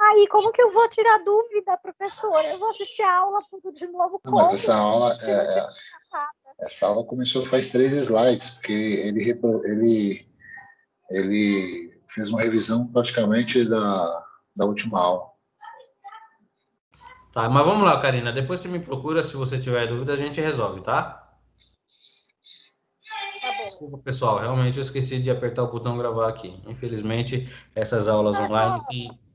Aí, como que eu vou tirar dúvida, professora? Eu vou assistir a aula tudo de novo, Não, mas como? essa aula começou faz 3 slides, porque ele fez uma revisão praticamente da última aula. Tá, mas vamos lá, Karina. Depois você me procura, se você tiver dúvida, a gente resolve, tá? Tá bom. Desculpa, pessoal. Realmente eu esqueci de apertar o botão gravar aqui. Infelizmente, essas aulas online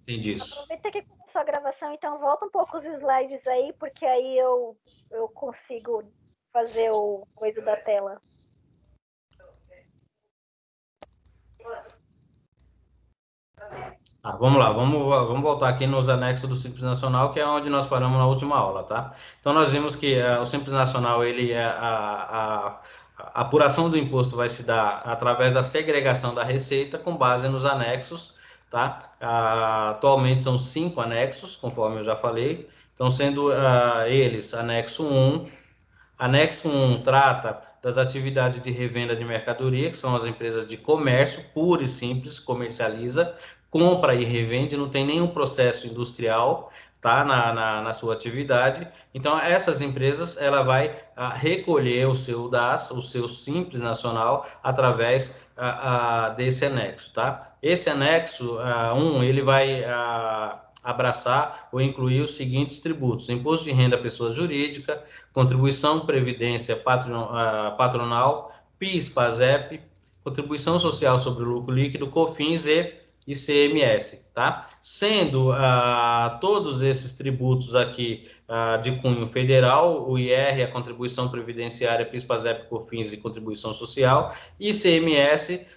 tem disso. Aproveita que começou a gravação, então volta um pouco os slides aí, porque aí eu consigo fazer o coisa da tela. Tá, vamos lá, vamos voltar aqui nos anexos do Simples Nacional, que é onde nós paramos na última aula, tá? Então, nós vimos que o Simples Nacional, ele é a apuração do imposto vai se dar através da segregação da receita com base nos anexos, tá? Atualmente são 5 anexos, conforme eu já falei. Então, sendo eles, Anexo 1 trata das atividades de revenda de mercadoria, que são as empresas de comércio, puro e simples, comercializa, compra e revende, não tem nenhum processo industrial, tá, na sua atividade. Então, essas empresas, ela vai recolher o seu DAS, o seu Simples Nacional, através desse anexo, tá? Esse anexo 1, ele vai abraçar ou incluir os seguintes tributos: imposto de renda à pessoa jurídica, contribuição previdência patronal, PIS, PASEP, contribuição social sobre o lucro líquido, COFINS e ICMS, tá? Sendo todos esses tributos aqui de cunho federal, o IR, a contribuição previdenciária, PIS, PASEP, COFINS e contribuição social, e ICMS,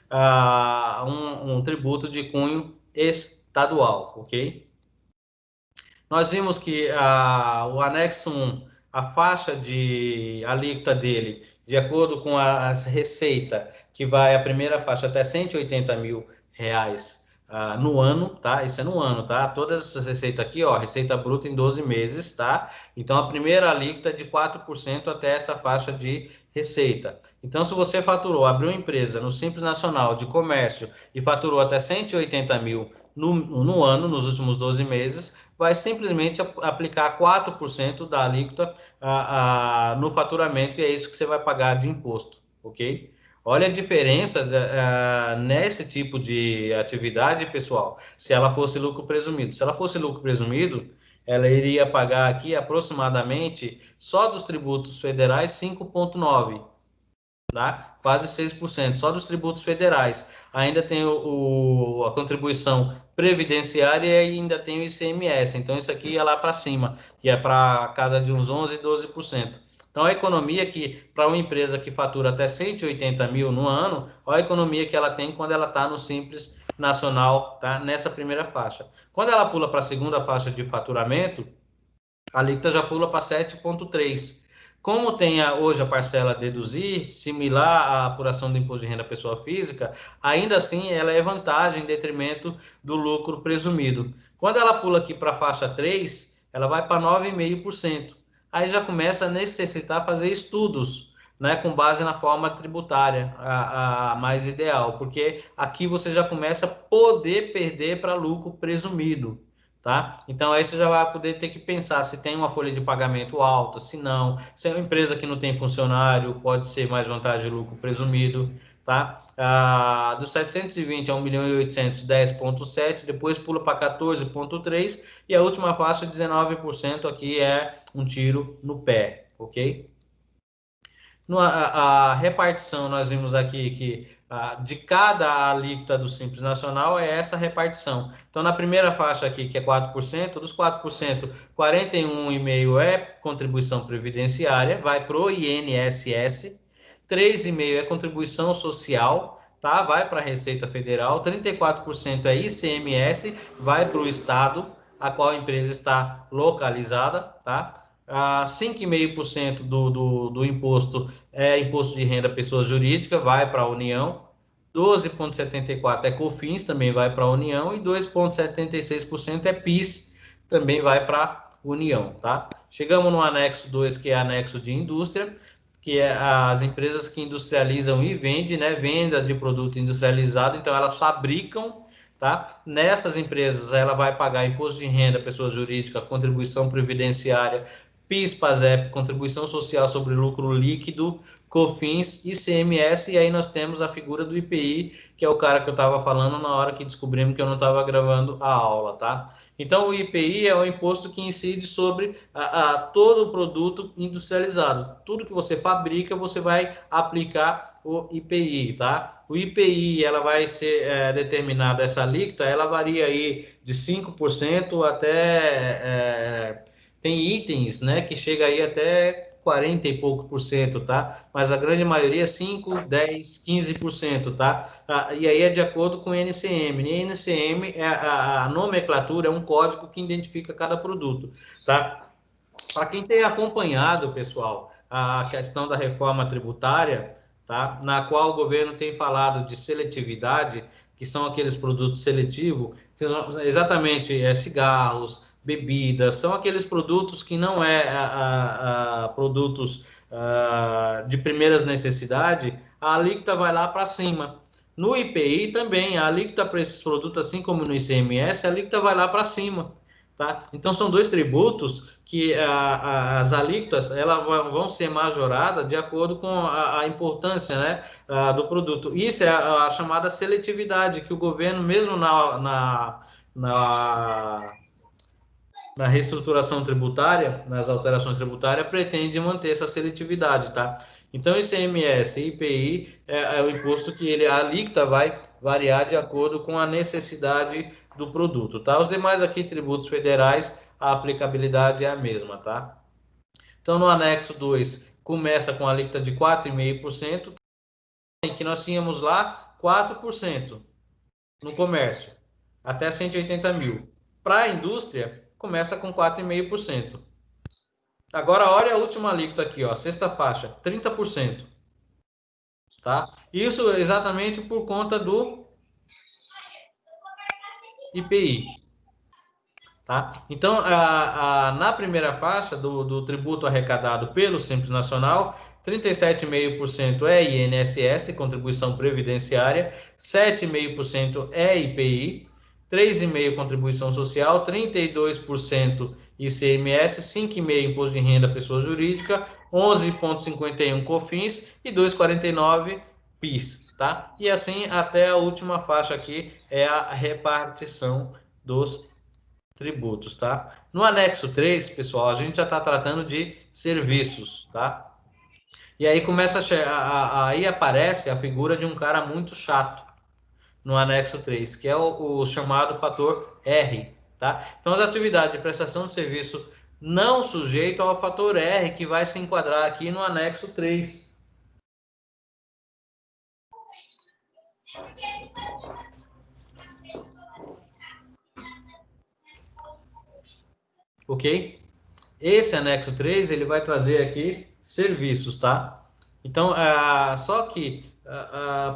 um tributo de cunho estadual, ok? Nós vimos que o anexo 1, a faixa de alíquota dele, de acordo com a receita, que vai a primeira faixa até R$ 180 mil no ano, tá? Isso é no ano, tá? Todas essas receitas aqui, ó, receita bruta em 12 meses, tá? Então, a primeira alíquota é de 4% até essa faixa de receita. Então, se você faturou, abriu uma empresa no Simples Nacional de Comércio e faturou até 180 mil no ano, nos últimos 12 meses, vai simplesmente aplicar 4% da alíquota no faturamento, e é isso que você vai pagar de imposto, ok? Olha a diferença nesse tipo de atividade, pessoal, se ela fosse lucro presumido. Se ela fosse lucro presumido, ela iria pagar aqui aproximadamente, só dos tributos federais, 5,9%. Tá? Quase 6%, só dos tributos federais. Ainda tem a contribuição previdenciária e ainda tem o ICMS. Então, isso aqui é lá para cima, que é para casa de uns 11%, 12%. Então, a economia que, para uma empresa que fatura até 180 mil no ano, olha a economia que ela tem quando ela está no Simples Nacional, tá? Nessa primeira faixa. Quando ela pula para a segunda faixa de faturamento, a alíquota já pula para 7,3%. Como tem hoje a parcela deduzir, similar à apuração do imposto de renda à pessoa física, ainda assim ela é vantagem em detrimento do lucro presumido. Quando ela pula aqui para a faixa 3, ela vai para 9,5%. Aí já começa a necessitar fazer estudos, né, com base na forma tributária, a mais ideal, porque aqui você já começa a poder perder para lucro presumido. Tá? Então, aí você já vai poder ter que pensar se tem uma folha de pagamento alta, se não, se é uma empresa que não tem funcionário, pode ser mais vantagem de lucro presumido, tá? Dos 720 a 1.800, 10,7%, depois pula para 14,3%, e a última faixa, 19%, aqui é um tiro no pé, ok? A repartição, nós vimos aqui que de cada alíquota do Simples Nacional é essa repartição. Então, na primeira faixa aqui, que é 4%, dos 4%, 41,5% é contribuição previdenciária, vai para o INSS, 3,5% é contribuição social, tá? Vai para a Receita Federal, 34% é ICMS, vai para o Estado, a qual a empresa está localizada, tá? 5,5% do imposto é imposto de renda pessoa jurídica, vai para a União, 12,74% é COFINS, também vai para a União, e 2,76% é PIS, também vai para a União, tá? Chegamos no anexo 2, que é anexo de indústria, que é as empresas que industrializam e vendem, né? Venda de produto industrializado, então elas fabricam, tá? Nessas empresas, ela vai pagar imposto de renda, pessoa jurídica, contribuição previdenciária, PIS, PASEP, contribuição social sobre lucro líquido, COFINS, ICMS, e aí nós temos a figura do IPI, que é o cara que eu estava falando na hora que descobrimos que eu não estava gravando a aula, tá? Então, o IPI é o imposto que incide sobre todo o produto industrializado. Tudo que você fabrica, você vai aplicar o IPI, tá? O IPI, ela vai ser determinada, essa alíquota, ela varia aí de 5% até... tem itens, né, que chega aí até 40 e pouco por cento, tá? Mas a grande maioria é 5, 10, 15%, tá? E aí é de acordo com o NCM. E NCM, a nomenclatura é um código que identifica cada produto, tá? Para quem tem acompanhado, pessoal, a questão da reforma tributária, tá? Na qual o governo tem falado de seletividade, que são aqueles produtos seletivos, que são exatamente cigarros, bebidas, são aqueles produtos que não produtos de primeiras necessidades, a alíquota vai lá para cima. No IPI também, a alíquota para esses produtos, assim como no ICMS, a alíquota vai lá para cima. Tá? Então, são dois tributos que as alíquotas elas vão ser majoradas de acordo com a importância, né, do produto. Isso é a chamada seletividade, que o governo, mesmo na reestruturação tributária, nas alterações tributárias, pretende manter essa seletividade, tá? Então, ICMS e IPI é o imposto que a alíquota vai variar de acordo com a necessidade do produto, tá? Os demais aqui, tributos federais, a aplicabilidade é a mesma, tá? Então, no anexo 2, começa com a alíquota de 4,5%, que nós tínhamos lá 4% no comércio, até 180 mil. Para a indústria, começa com 4,5%. Agora, olha a última alíquota aqui, ó, sexta faixa, 30%. Tá? Isso exatamente por conta do IPI. Tá? Então, na primeira faixa do tributo arrecadado pelo Simples Nacional, 37,5% é INSS, contribuição previdenciária, 7,5% é IPI, 3,5% contribuição social, 32% ICMS, 5,5% imposto de renda pessoa jurídica, 11,51% COFINS e 2,49% PIS. Tá? E assim até a última faixa aqui é a repartição dos tributos, tá? No anexo 3, pessoal, a gente já está tratando de serviços, tá? E aí começa aí aparece a figura de um cara muito chato no anexo 3, que é o chamado fator R, tá? Então, as atividades de prestação de serviço não sujeito ao fator R, que vai se enquadrar aqui no anexo 3. Ok? Esse anexo 3, ele vai trazer aqui serviços, tá? Então, só que,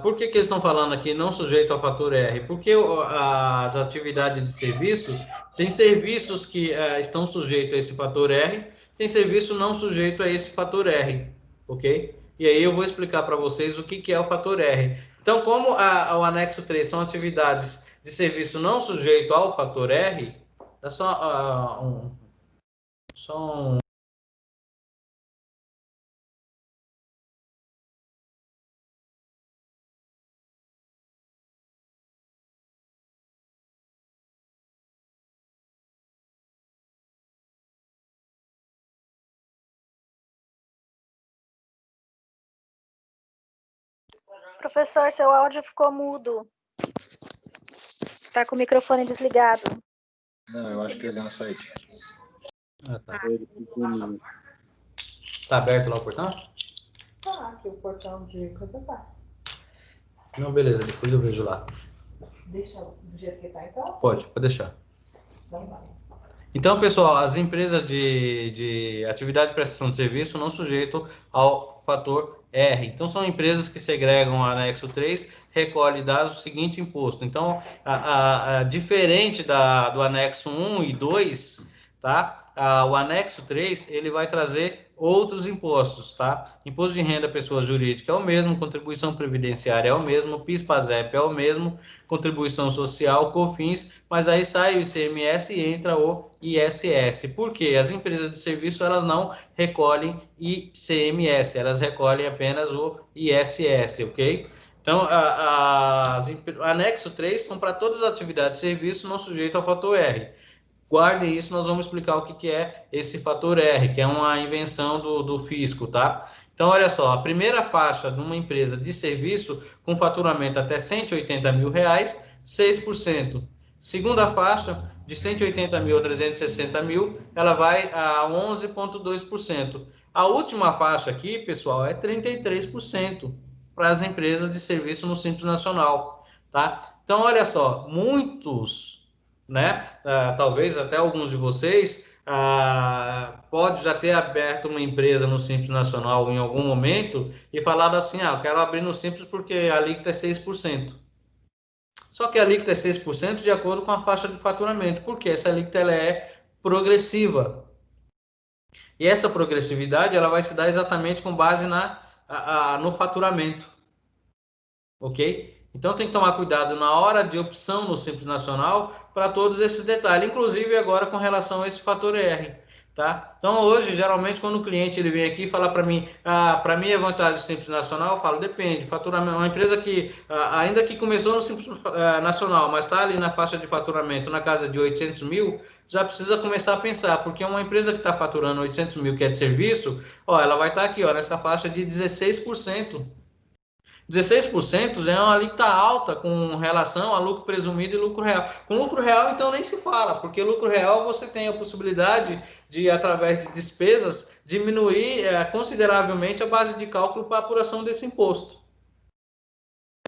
por que eles estão falando aqui não sujeito ao fator R? Porque as atividades de serviço, tem serviços que estão sujeitos a esse fator R, tem serviço não sujeito a esse fator R, ok? E aí eu vou explicar para vocês o que é o fator R. Então, como o anexo 3 são atividades de serviço não sujeito ao fator R, é só um Professor, seu áudio ficou mudo. Tá com o microfone desligado. Não, eu acho que ele deu uma saidinha. Tá. Tá aberto lá o portão? Tá, aqui o portão de coisa tá. Não, beleza, depois eu vejo lá. Deixa do jeito que tá, então? Pode deixar. Então vai. Então, pessoal, as empresas de atividade de prestação de serviço não sujeitam ao fator R. Então, são empresas que segregam o anexo 3, recolhe dados do seguinte imposto. Então, diferente do anexo 1 e 2, tá? O anexo 3, ele vai trazer outros impostos, tá? Imposto de renda pessoa jurídica é o mesmo, contribuição previdenciária é o mesmo, PIS/PASEP é o mesmo, contribuição social, COFINS, mas aí sai o ICMS e entra o ISS. Por quê? As empresas de serviço, elas não recolhem ICMS, elas recolhem apenas o ISS, ok? Então, anexo 3 são para todas as atividades de serviço não sujeito ao fator R. Guardem isso, nós vamos explicar o que é esse fator R, que é uma invenção do fisco, tá? Então, olha só, a primeira faixa de uma empresa de serviço com faturamento até R$180 mil, 6%. Segunda faixa, de 180 mil a 360 mil, ela vai a 11,2%. A última faixa aqui, pessoal, é 33% para as empresas de serviço no Simples Nacional, tá? Então, olha só, muitos, né? Talvez até alguns de vocês pode já ter aberto uma empresa no Simples Nacional em algum momento e falado assim, eu quero abrir no Simples porque a alíquota é 6%. Só que a alíquota é 6% de acordo com a faixa de faturamento, porque essa alíquota ela é progressiva. E essa progressividade ela vai se dar exatamente com base no faturamento. Ok? Então tem que tomar cuidado na hora de opção no Simples Nacional para todos esses detalhes, inclusive agora com relação a esse fator R, tá? Então hoje, geralmente, quando o cliente ele vem aqui e fala para mim é vantagem do Simples Nacional, eu falo, depende, faturamento, uma empresa que, ainda que começou no Simples Nacional, mas está ali na faixa de faturamento na casa de 800 mil, já precisa começar a pensar, porque uma empresa que está faturando 800 mil que é de serviço, ela vai estar aqui, nessa faixa de 16%. 16% já é uma alíquota alta com relação a lucro presumido e lucro real. Com lucro real, então, nem se fala, porque lucro real você tem a possibilidade de, através de despesas, diminuir consideravelmente a base de cálculo para a apuração desse imposto.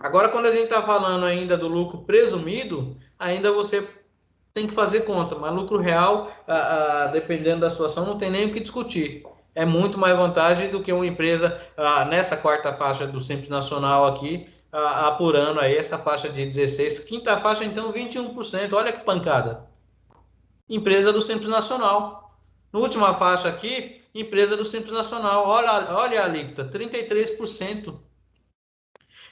Agora, quando a gente está falando ainda do lucro presumido, ainda você tem que fazer conta, mas lucro real, dependendo da situação, não tem nem o que discutir. É muito mais vantagem do que uma empresa nessa quarta faixa do Simples Nacional aqui, apurando aí essa faixa de 16%. Quinta faixa, então, 21%. Olha que pancada. Empresa do Simples Nacional. Na última faixa aqui, empresa do Simples Nacional. Olha a alíquota, 33%.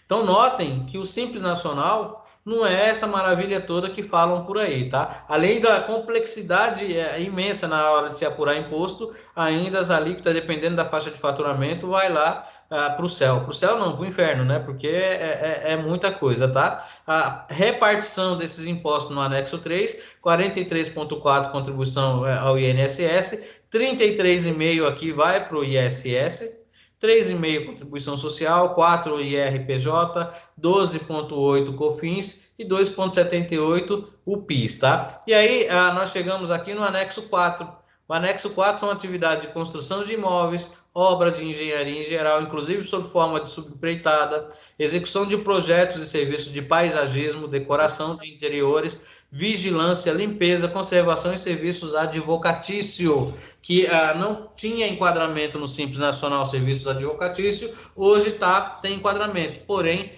Então, notem que o Simples Nacional não é essa maravilha toda que falam por aí, tá? Além da complexidade imensa na hora de se apurar imposto, ainda as alíquotas, dependendo da faixa de faturamento, vai lá para o céu. Para o céu não, para o inferno, né? Porque é muita coisa, tá? A repartição desses impostos no anexo 3, 43,4% contribuição ao INSS, 33,5% aqui vai para o ISS, 3,5% contribuição social, 4% IRPJ, 12,8% COFINS e 2,78% o PIS, tá? E aí nós chegamos aqui no anexo 4. O anexo 4 são atividades de construção de imóveis, obras de engenharia em geral, inclusive sob forma de subempreitada, execução de projetos e serviços de paisagismo, decoração de interiores, vigilância, limpeza, conservação e serviços advocatício, que não tinha enquadramento no Simples Nacional Serviços Advocatício, hoje tem enquadramento, porém,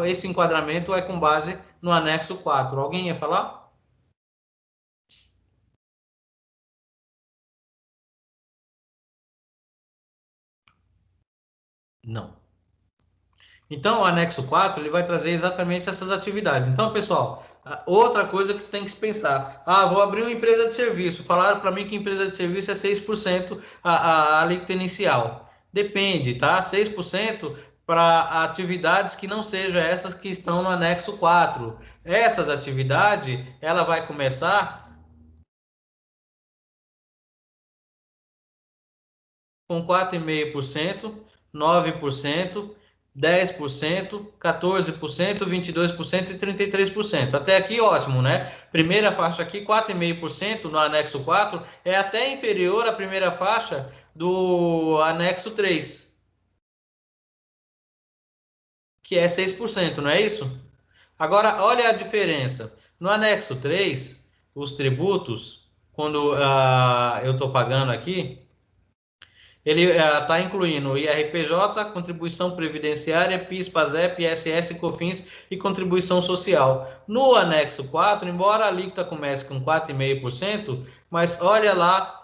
esse enquadramento é com base no anexo 4. Alguém ia falar? Não. Então, o anexo 4 ele vai trazer exatamente essas atividades. Então, pessoal, outra coisa que tem que se pensar. Vou abrir uma empresa de serviço. Falaram para mim que empresa de serviço é 6% a alíquota inicial. Depende, tá? 6% para atividades que não sejam essas que estão no anexo 4. Essas atividades, ela vai começar com 4,5%, 9%, 10%, 14%, 22% e 33%. Até aqui ótimo, né? Primeira faixa aqui, 4,5% no anexo 4, é até inferior à primeira faixa do anexo 3, que é 6%, não é isso? Agora, olha a diferença. No anexo 3, os tributos, quando eu estou pagando aqui, ele está incluindo IRPJ, contribuição previdenciária, PIS, PASEP, ISS, COFINS e contribuição social. No anexo 4, embora a alíquota comece com 4,5%, mas olha lá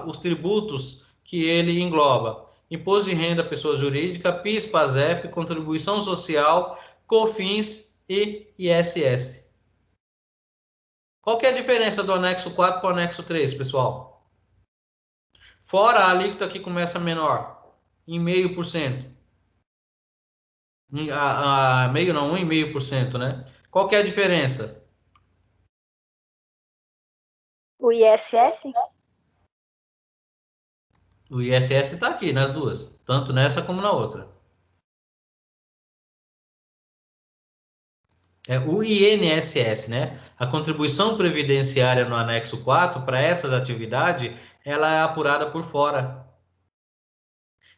os tributos que ele engloba imposto de renda à pessoa jurídica, PIS, PASEP, contribuição social, COFINS e ISS. Qual que é a diferença do anexo 4 para o anexo 3, pessoal? Fora a alíquota que começa menor, em 0,5%. Meio não, 1,5%, né? Qual que é a diferença? O ISS? O ISS está aqui nas duas, tanto nessa como na outra. É o INSS, né? A contribuição previdenciária no anexo 4 para essas atividades, ela é apurada por fora.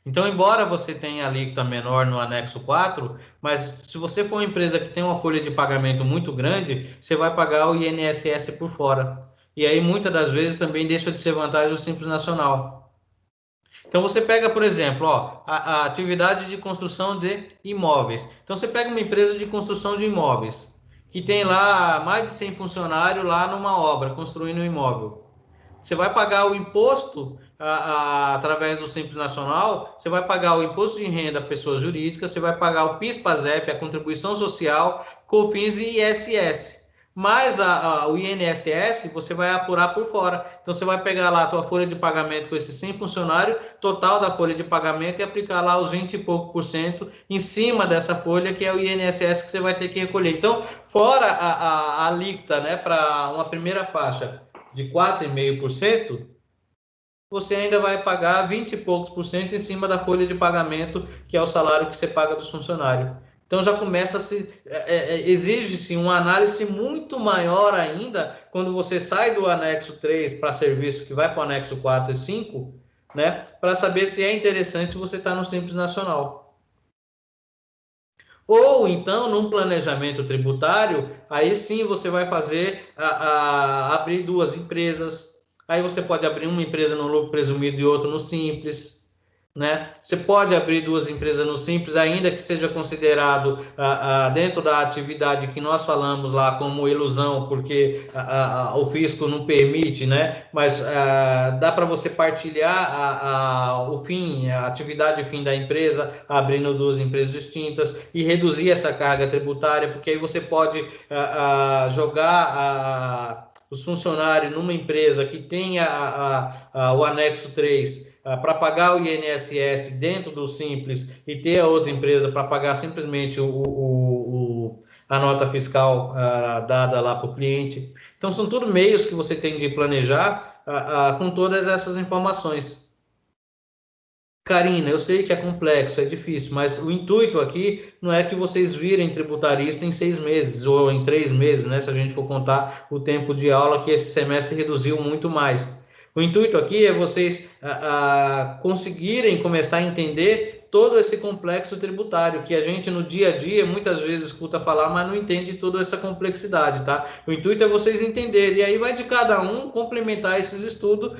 Então, embora você tenha alíquota menor no anexo 4, mas se você for uma empresa que tem uma folha de pagamento muito grande, você vai pagar o INSS por fora. E aí, muitas das vezes, também deixa de ser vantagem o Simples Nacional. Então, você pega, por exemplo, ó, a atividade de construção de imóveis. Então, você pega uma empresa de construção de imóveis, que tem lá mais de 100 funcionários lá numa obra, construindo um imóvel. Você vai pagar o imposto através do Simples Nacional, você vai pagar o imposto de renda a pessoas jurídicas, você vai pagar o PIS, PASEP, a contribuição social, COFINS e ISS. Mas o INSS você vai apurar por fora. Então você vai pegar lá a tua folha de pagamento com esses 100 funcionários, total da folha de pagamento, e aplicar lá os 20 e pouco por cento em cima dessa folha, que é o INSS que você vai ter que recolher. Então, fora a alíquota, né, para uma primeira faixa de 4,5%, você ainda vai pagar 20 e poucos por cento em cima da folha de pagamento, que é o salário que você paga dos funcionários. Então já começa a se exige-se uma análise muito maior ainda quando você sai do anexo 3 para serviço, que vai para o anexo 4 e 5, né, para saber se é interessante você estar no Simples Nacional. Ou então, num planejamento tributário, aí sim você vai fazer abrir duas empresas. Aí você pode abrir uma empresa no lucro presumido e outra no Simples, né? Você pode abrir duas empresas no Simples, ainda que seja considerado dentro da atividade que nós falamos lá como ilusão, porque o fisco não permite, né? Mas dá para você partilhar a atividade fim da empresa, abrindo duas empresas distintas e reduzir essa carga tributária, porque aí você pode jogar os funcionários numa empresa que tenha o anexo 3 para pagar o INSS dentro do Simples e ter a outra empresa para pagar simplesmente a nota fiscal dada lá para o cliente. Então, são tudo meios que você tem de planejar com todas essas informações. Karina, eu sei que é complexo, é difícil, mas o intuito aqui não é que vocês virem tributarista em 6 meses ou em 3 meses, né? Se a gente for contar o tempo de aula, que esse semestre reduziu muito mais. O intuito aqui é vocês conseguirem começar a entender todo esse complexo tributário, que a gente no dia a dia muitas vezes escuta falar, mas não entende toda essa complexidade, tá? O intuito é vocês entenderem, e aí vai de cada um complementar esses estudos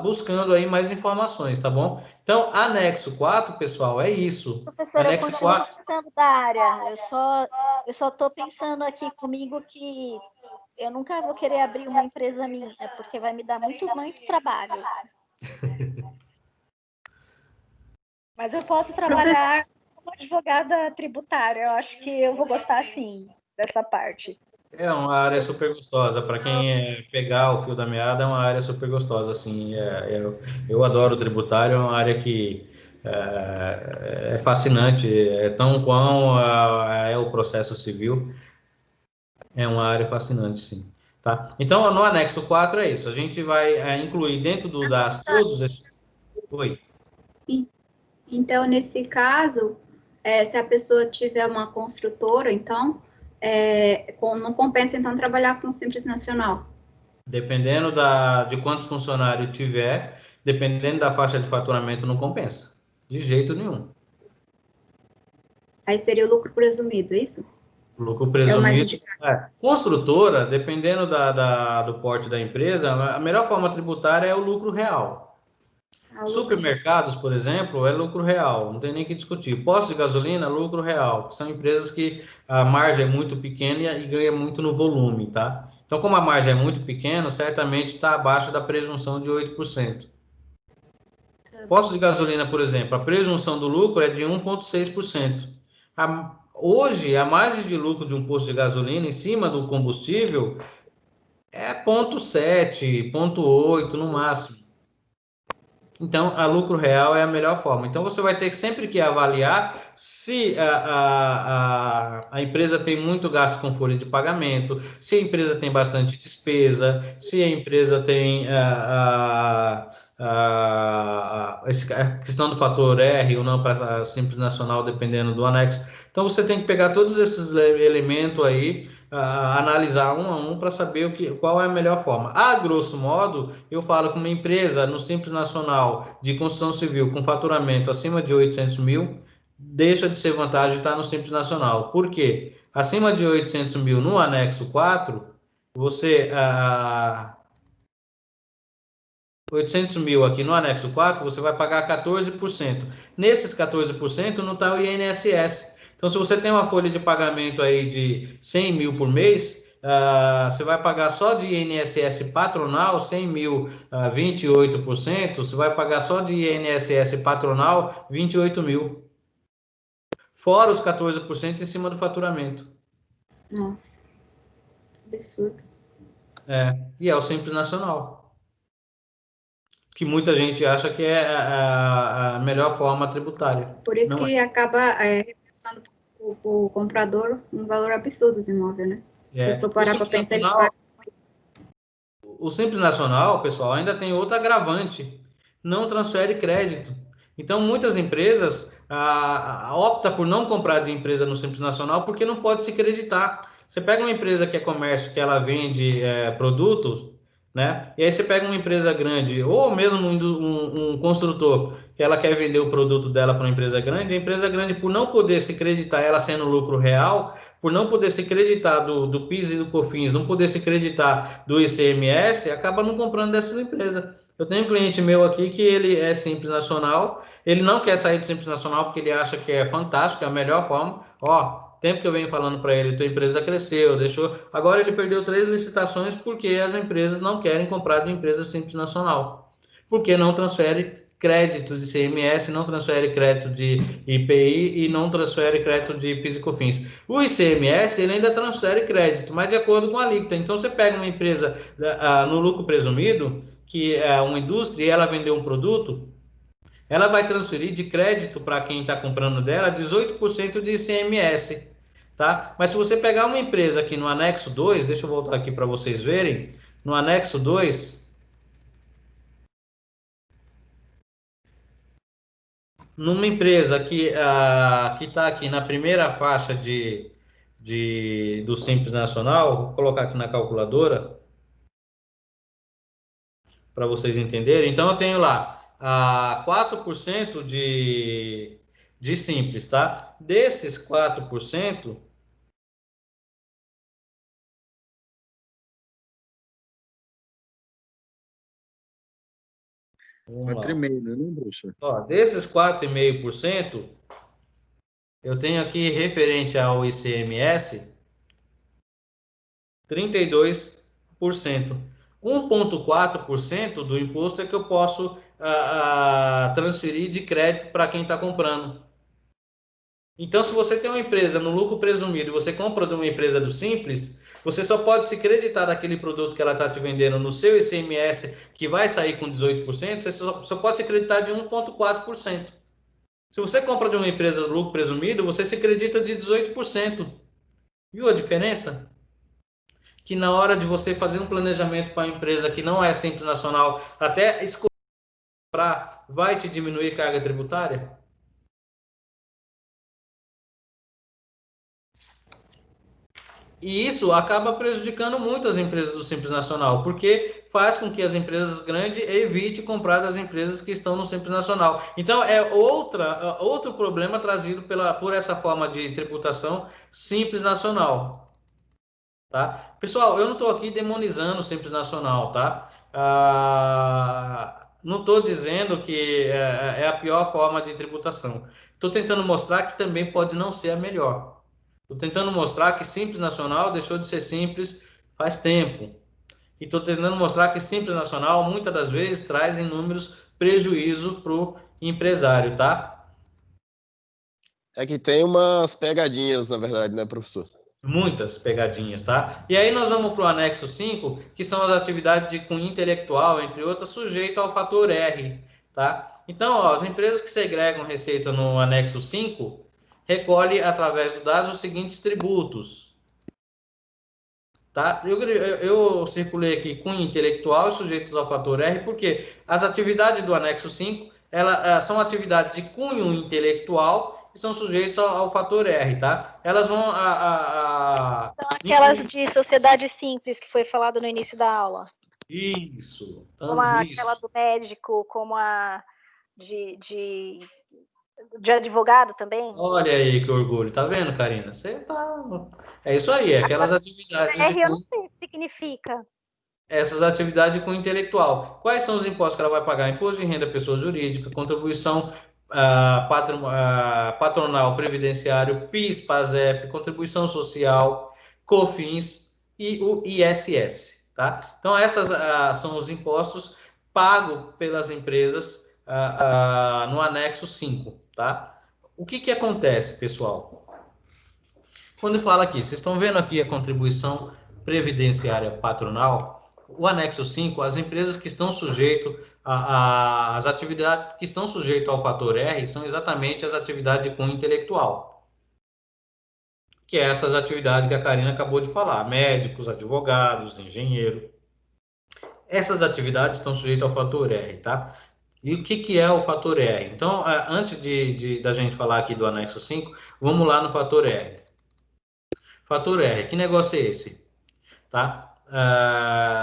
buscando aí mais informações, tá bom? Então, anexo 4, pessoal, é isso. Professora, Anexo eu continuo 4... gostando da área. Eu só estou pensando aqui comigo que eu nunca vou querer abrir uma empresa minha, porque vai me dar muito trabalho. Mas eu posso trabalhar como advogada tributária. Eu acho que eu vou gostar, sim, dessa parte. É uma área super gostosa. Para quem pegar o fio da meada, é uma área super gostosa. Assim, eu adoro o tributário, é uma área que é fascinante. É tão quão é o processo civil. É uma área fascinante, sim. Tá? Então, no anexo 4 é isso. A gente vai incluir dentro do DAS todos esses... Oi. Então, nesse caso, se a pessoa tiver uma construtora, então, não compensa, então, trabalhar com o Simples Nacional? Dependendo de quantos funcionários tiver, dependendo da faixa de faturamento, não compensa. De jeito nenhum. Aí seria o lucro presumido, é isso? Lucro presumido. Construtora, dependendo do porte da empresa, a melhor forma tributária é o lucro real. Supermercados, por exemplo, é lucro real, não tem nem que discutir. Postos de gasolina, lucro real. São empresas que a margem é muito pequena e ganha muito no volume, tá? Então, como a margem é muito pequena, certamente está abaixo da presunção de 8%. Posto de gasolina, por exemplo, a presunção do lucro é de 1,6%. Hoje, a margem de lucro de um posto de gasolina em cima do combustível é 0,7, 0,8 no máximo. Então, a lucro real é a melhor forma. Então, você vai ter sempre que avaliar se a empresa tem muito gasto com folha de pagamento, se a empresa tem bastante despesa, se a empresa tem a questão do fator R ou não para a Simples Nacional, dependendo do anexo. Então, você tem que pegar todos esses elementos aí, analisar um a um para saber qual é a melhor forma. A grosso modo, eu falo que uma empresa no Simples Nacional de construção civil com faturamento acima de 800 mil, deixa de ser vantagem estar no Simples Nacional. Por quê? Acima de 800 mil no anexo 4, você... 800 mil aqui no anexo 4, você vai pagar 14%. Nesses 14% não está o INSS. Então, se você tem uma folha de pagamento aí de 100 mil por mês, você vai pagar só de INSS patronal, 100 mil, 28%, você vai pagar só de INSS patronal, 28 mil. Fora os 14% em cima do faturamento. Nossa, absurdo. E é o Simples Nacional, que muita gente acha que é a melhor forma tributária. Por isso Não que acaba repassando para o comprador um valor absurdo dos imóveis, né? Se for parar para pensar, eles pagam. O Simples Nacional, pessoal, ainda tem outra agravante: não transfere crédito. Então, muitas empresas optam por não comprar de empresa no Simples Nacional porque não pode se creditar. Você pega uma empresa que é comércio, que ela vende produtos, né? E aí você pega uma empresa grande, ou mesmo um construtor, que ela quer vender o produto dela para uma empresa grande, a empresa grande, por não poder se creditar ela sendo lucro real, por não poder se creditar do PIS e do COFINS, não poder se creditar do ICMS, acaba não comprando dessas empresas. Eu tenho um cliente meu aqui que ele é Simples Nacional, ele não quer sair do Simples Nacional porque ele acha que é fantástico, é a melhor forma. Tempo que eu venho falando para ele, tua empresa cresceu, deixou... Agora ele perdeu 3 licitações porque as empresas não querem comprar de empresa Simples Nacional. Porque não transfere crédito de ICMS, não transfere crédito de IPI e não transfere crédito de PIS e COFINS. O ICMS, ele ainda transfere crédito, mas de acordo com a alíquota. Então, você pega uma empresa no lucro presumido, que é uma indústria, e ela vendeu um produto, ela vai transferir de crédito para quem está comprando dela 18% de ICMS, tá? Mas se você pegar uma empresa aqui no anexo 2, deixa eu voltar aqui para vocês verem, no anexo 2, numa empresa que está aqui na primeira faixa do Simples Nacional, vou colocar aqui na calculadora, para vocês entenderem. Então, eu tenho lá 4% de Simples, tá? Desses 4%, vamos lá. 4,5%, né, Bruxa? Desses 4,5%, eu tenho aqui referente ao ICMS, 32%. 1,4% do imposto é que eu posso transferir de crédito para quem está comprando. Então, se você tem uma empresa no lucro presumido e você compra de uma empresa do Simples, você só pode se creditar daquele produto que ela está te vendendo no seu ICMS, que vai sair com 18%, você só pode se creditar de 1,4%. Se você compra de uma empresa do lucro presumido, você se acredita de 18%. Viu a diferença? Que na hora de você fazer um planejamento para a empresa que não é Simples Nacional, até escolher vai te diminuir carga tributária? E isso acaba prejudicando muito as empresas do Simples Nacional, porque faz com que as empresas grandes evitem comprar das empresas que estão no Simples Nacional. Então, é outro problema trazido por essa forma de tributação Simples Nacional. Tá? Pessoal, eu não estou aqui demonizando o Simples Nacional, tá? Não estou dizendo que é a pior forma de tributação. Estou tentando mostrar que também pode não ser a melhor. Estou tentando mostrar que Simples Nacional deixou de ser simples faz tempo. E estou tentando mostrar que Simples Nacional, muitas das vezes, traz números prejuízo para o empresário, tá? É que tem umas pegadinhas, na verdade, né, professor? Muitas pegadinhas, tá? E aí nós vamos para o anexo 5, que são as atividades de cunho intelectual, entre outras, sujeito ao fator R, tá? Então, ó, as empresas que segregam receita no anexo 5 recolhe através do DAS os seguintes tributos, tá? Eu circulei aqui cunho intelectual e sujeitos ao fator R, porque as atividades do anexo 5, são atividades de cunho intelectual que são sujeitos ao fator R, tá? Elas vão São aquelas de sociedade simples que foi falado no início da aula. Isso. Como aquela do médico, como a de advogado também. Olha aí que orgulho, tá vendo, Karina? Você tá. É isso aí, aquelas atividades de R eu não sei o que significa. essas atividades com intelectual. Quais são os impostos que ela vai pagar? Imposto de renda à pessoa jurídica, contribuição patronal previdenciário, PIS, PASEP, contribuição social, COFINS e o ISS, tá? Então, essas são os impostos pagos pelas empresas no anexo 5, tá? O que acontece, pessoal? Quando fala aqui, vocês estão vendo aqui a contribuição previdenciária patronal, o anexo 5, as empresas que estão sujeitas as atividades que estão sujeitas ao fator R são exatamente as atividades de cunho intelectual, que é essas atividades que a Karina acabou de falar, médicos, advogados, engenheiro. Essas atividades estão sujeitas ao fator R, tá? E o que é o fator R? Então, antes da gente falar aqui do anexo 5, vamos lá no fator R. Fator R, que negócio é esse? Tá?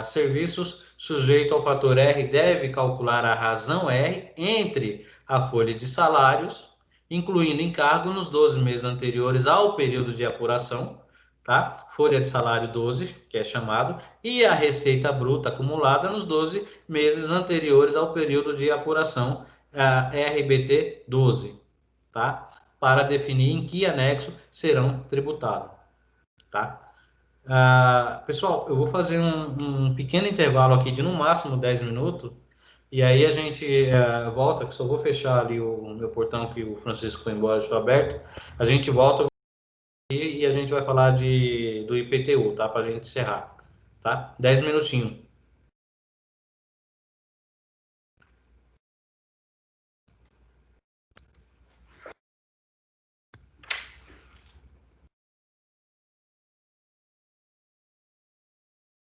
Serviços sujeito ao fator R deve calcular a razão R entre a folha de salários, incluindo encargo nos 12 meses anteriores ao período de apuração, tá? Folha de salário 12, que é chamado, e a receita bruta acumulada nos 12 meses anteriores ao período de apuração, RBT 12, tá? Para definir em que anexo serão tributados, tá? Pessoal, eu vou fazer um pequeno intervalo aqui de no máximo 10 minutos, e aí a gente volta, que só vou fechar ali o meu portão que o Francisco foi embora, deixou aberto. A gente volta e a gente vai falar do IPTU, tá? Para a gente encerrar, tá? 10 minutinhos.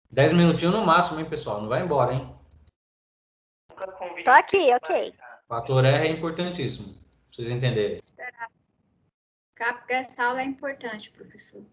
Dez minutinhos no máximo, hein, pessoal? Não vai embora, hein? Tô aqui, ok. Fator R é importantíssimo, pra vocês entenderem. Porque essa aula é importante, professor.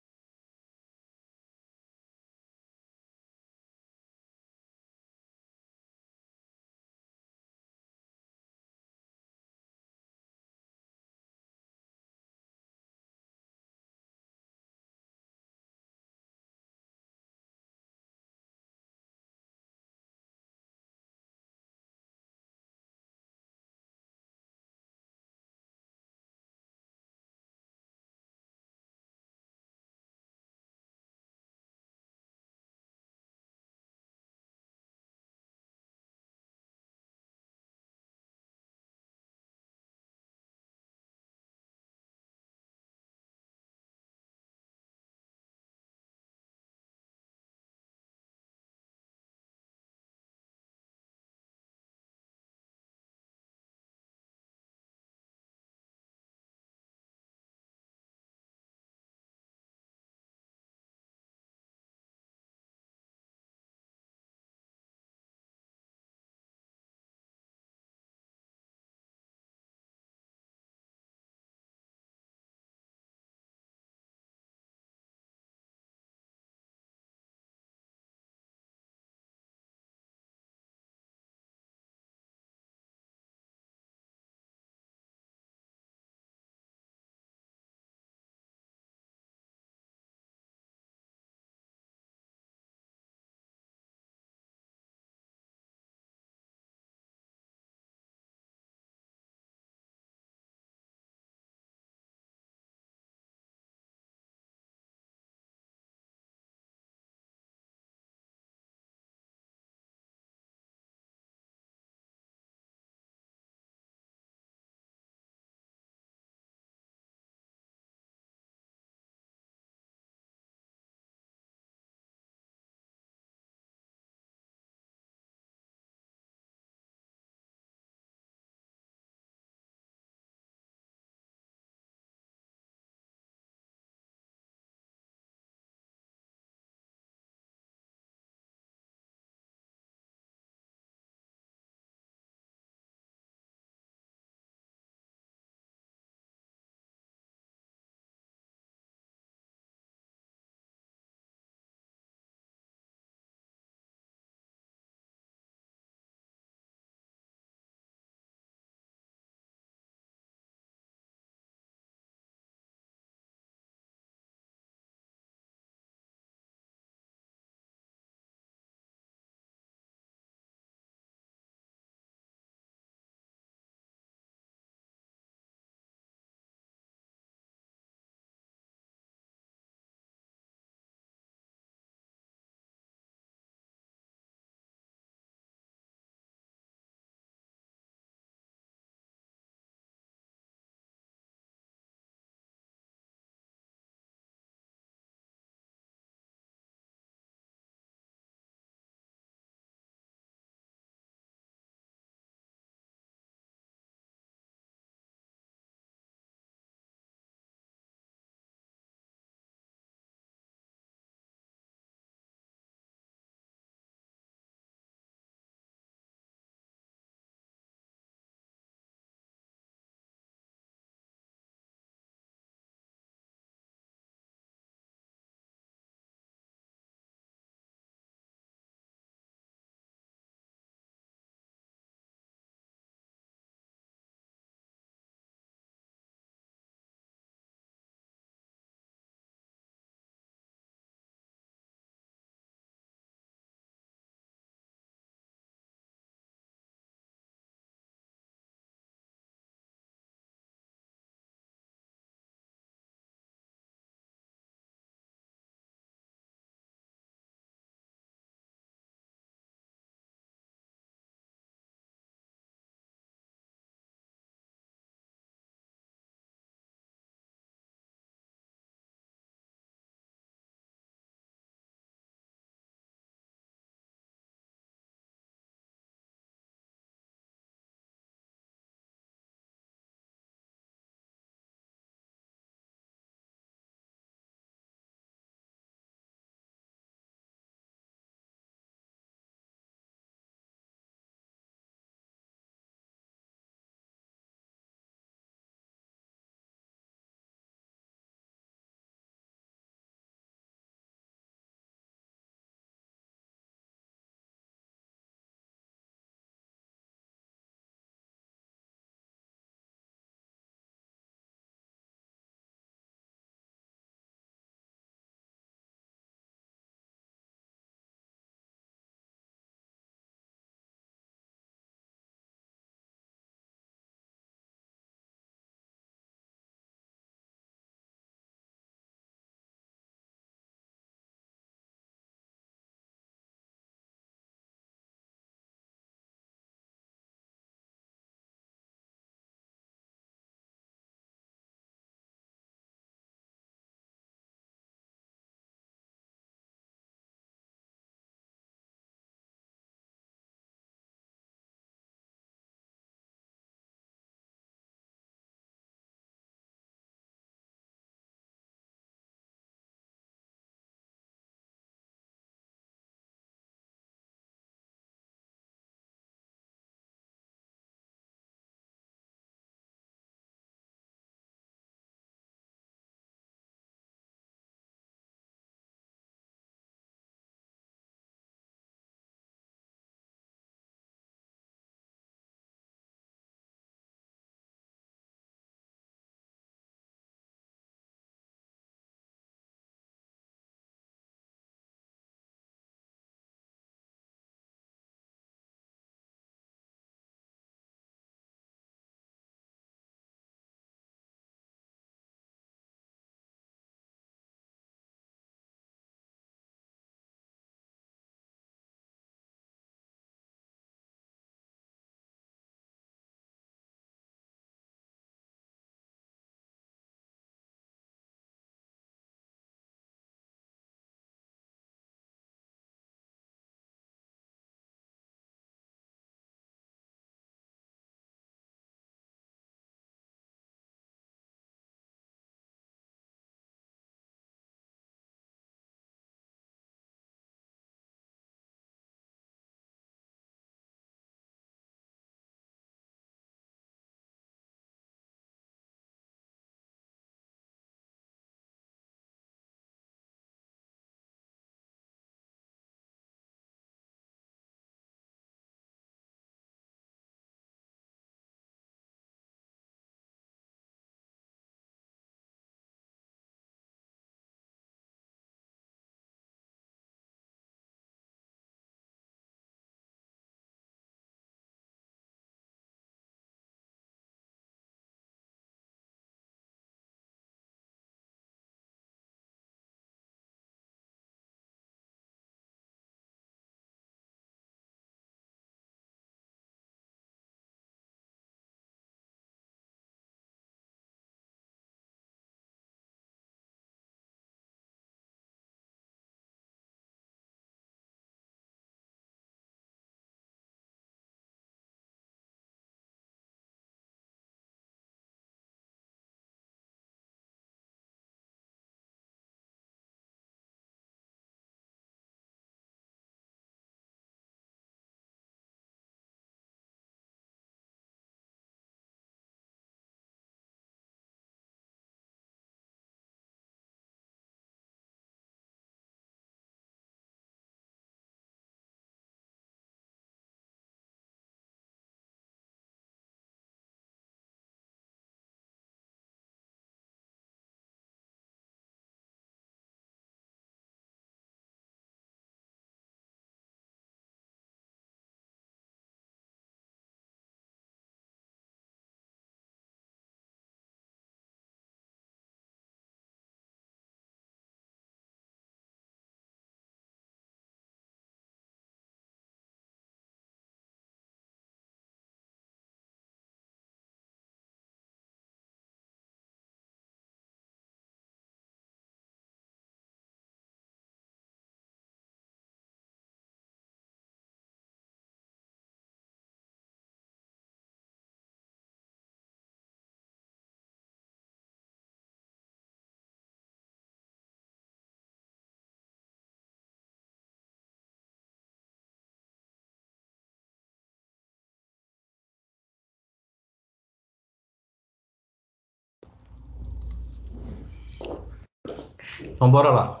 Então, bora lá.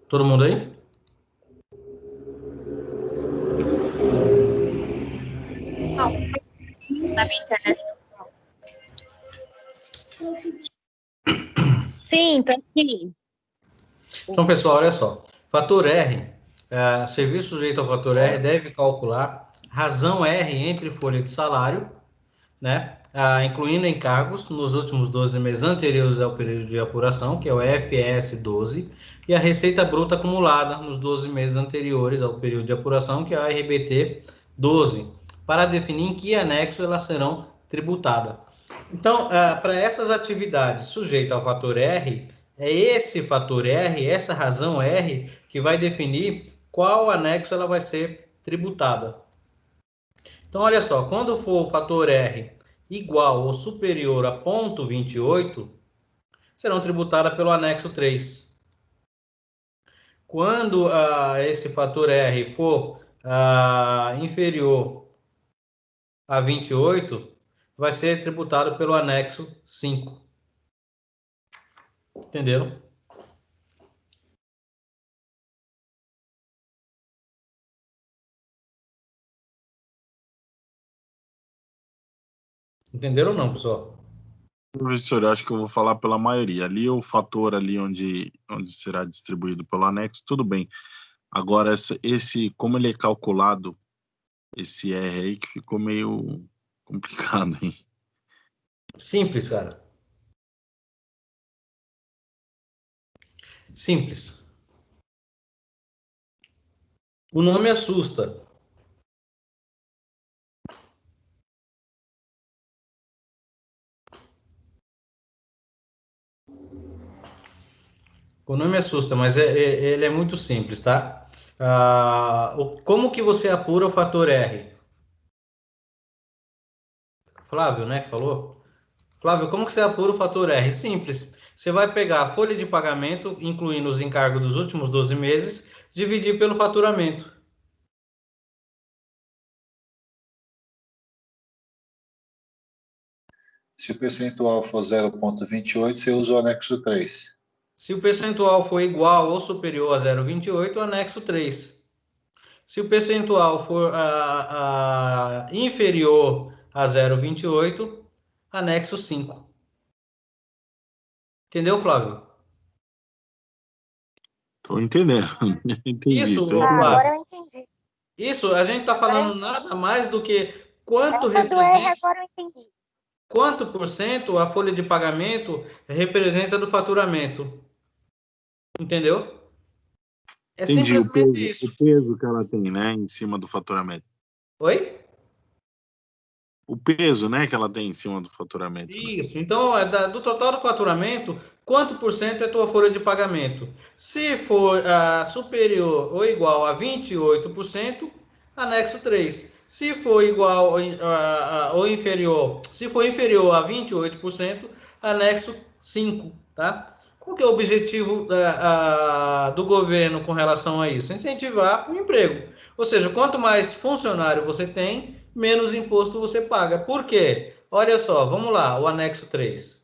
Todo mundo aí? Não, da minha internet. Sim, tá aqui. Então, pessoal, olha só. Fator R, serviço sujeito ao fator R deve calcular razão R entre folha de salário, né? Incluindo encargos nos últimos 12 meses anteriores ao período de apuração, que é o FS 12, e a receita bruta acumulada nos 12 meses anteriores ao período de apuração, que é a RBT 12, para definir em que anexo elas serão tributadas. Então, para essas atividades sujeitas ao fator R, é esse fator R, essa razão R, que vai definir qual anexo ela vai ser tributada. Então, olha só, quando for o fator R igual ou superior a 0,28, serão tributadas pelo anexo 3. Quando esse fator R for inferior a 28, vai ser tributado pelo anexo 5. Entenderam? Entenderam ou não, pessoal? Professor, eu acho que eu vou falar pela maioria. Ali o fator ali onde será distribuído pelo anexo, tudo bem. Agora, como ele é calculado, esse R aí que ficou meio complicado, hein? Simples, cara. Simples. O nome assusta. O nome assusta, mas ele é muito simples, tá? Como que você apura o fator R? Flávio, né, que falou? Flávio, como que você apura o fator R? Simples. Você vai pegar a folha de pagamento, incluindo os encargos dos últimos 12 meses, dividir pelo faturamento. Se o percentual for 0,28, você usa o anexo 3. Se o percentual for igual ou superior a 0,28, anexo 3. Se o percentual for inferior a 0,28, anexo 5. Entendeu, Flávio? Tô entendendo. Entendi. Isso, Tô Ah, entendendo. agora eu entendi. Isso, a gente está falando nada mais do que quanto Essa do R representa, agora eu entendi. quanto por cento a folha de pagamento representa do faturamento. Entendeu? É Entendi simplesmente o isso. peso que ela tem, né, em cima do faturamento. Oi? O peso, né, que ela tem em cima do faturamento, né? Isso. Então, do total do faturamento, quanto por cento é tua folha de pagamento? Se for superior ou igual a 28%, anexo 3. Se for igual ou inferior, se for inferior a 28%, anexo 5, tá? Qual que é o objetivo do governo com relação a isso? Incentivar o emprego. Ou seja, quanto mais funcionário você tem, menos imposto você paga. Por quê? Olha só, vamos lá, o anexo 3.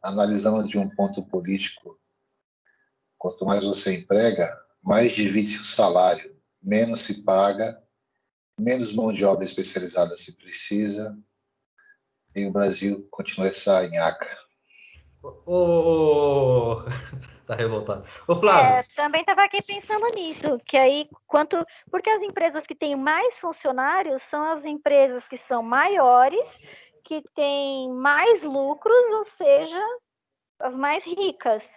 Analisando de um ponto político, quanto mais você emprega, mais divide-se o salário, menos se paga, menos mão de obra especializada se precisa, e o Brasil continua essa nhaca. Tá revoltado. Ô, Flávio. Também estava aqui pensando nisso, que aí porque as empresas que têm mais funcionários são as empresas que são maiores, que têm mais lucros, ou seja, as mais ricas.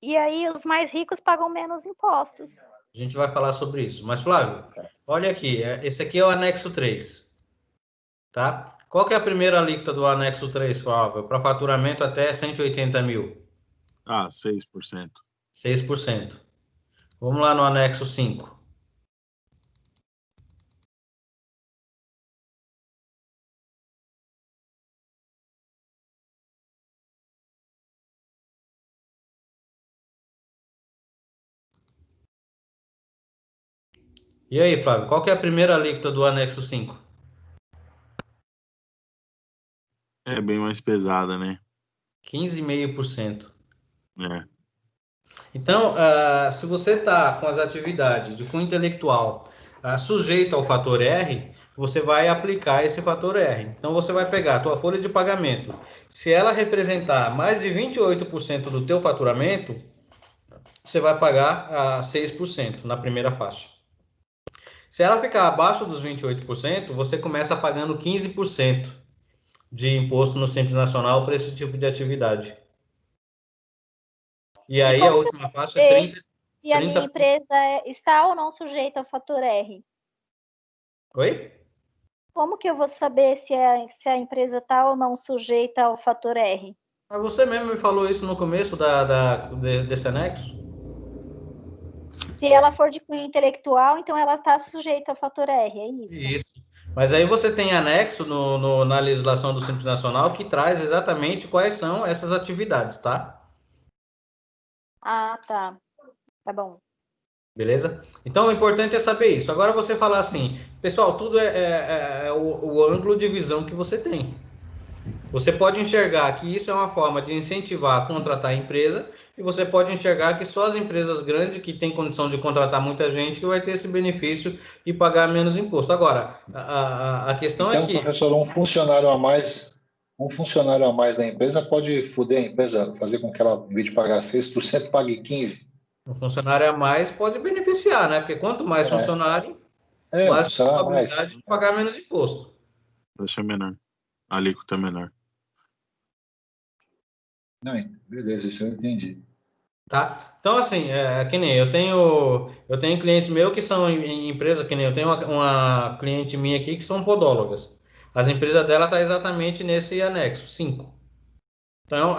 E aí os mais ricos pagam menos impostos. A gente vai falar sobre isso. Mas, Flávio, olha aqui, esse aqui é o anexo 3, tá? Qual que é a primeira alíquota do anexo 3, Flávio? Para faturamento até 180 mil. 6%. 6%. Vamos lá no anexo 5. E aí, Flávio, qual que é a primeira alíquota do anexo 5? É bem mais pesada, né? 15,5%. É. Então, se você está com as atividades de cunho intelectual sujeito ao fator R, você vai aplicar esse fator R. Então, você vai pegar a tua folha de pagamento. Se ela representar mais de 28% do teu faturamento, você vai pagar 6% na primeira faixa. Se ela ficar abaixo dos 28%, você começa pagando 15% de imposto no Simples Nacional para esse tipo de atividade. E aí a última faixa é 30%. E a minha empresa está ou não sujeita ao fator R? Oi? Como que eu vou saber se a empresa está ou não sujeita ao fator R? Mas você mesmo me falou isso no começo desse anexo? Se ela for de cunho intelectual, então ela está sujeita ao fator R, é isso? Isso. Mas aí você tem anexo na legislação do Simples Nacional que traz exatamente quais são essas atividades, tá? Ah, tá. Tá bom. Beleza? Então, o importante é saber isso. Agora você falar assim, pessoal, tudo é o ângulo de visão que você tem. Você pode enxergar que isso é uma forma de incentivar a contratar a empresa e você pode enxergar que só as empresas grandes que têm condição de contratar muita gente que vai ter esse benefício e pagar menos imposto. Agora, a questão então, é que... professor, um funcionário a mais da empresa pode foder a empresa, fazer com que ela, em vez de pagar 6%, pague 15%. Um funcionário a mais pode beneficiar, né? Porque quanto mais funcionário, um mais funcionário a mais. probabilidade de pagar menos imposto. Taxa menor. A alíquota é menor. Não, beleza, isso eu entendi. Tá? Então, assim, que nem eu tenho clientes meus que são em empresa, que nem eu tenho uma cliente minha aqui que são podólogas. As empresas dela tá exatamente nesse anexo 5. Então,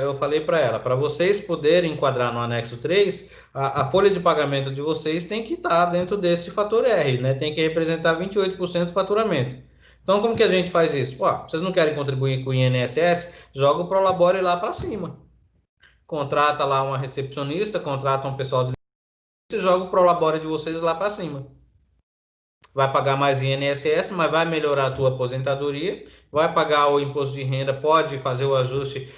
eu falei para ela, para vocês poderem enquadrar no anexo 3, a folha de pagamento de vocês tem que estar dentro desse fator R, né? Tem que representar 28% do faturamento. Então, como que a gente faz isso? Vocês não querem contribuir com o INSS? Joga o Prolabore lá para cima. Contrata lá uma recepcionista, contrata um pessoal de e joga o Prolabore de vocês lá para cima. Vai pagar mais INSS, mas vai melhorar a tua aposentadoria, vai pagar o imposto de renda, pode fazer o ajuste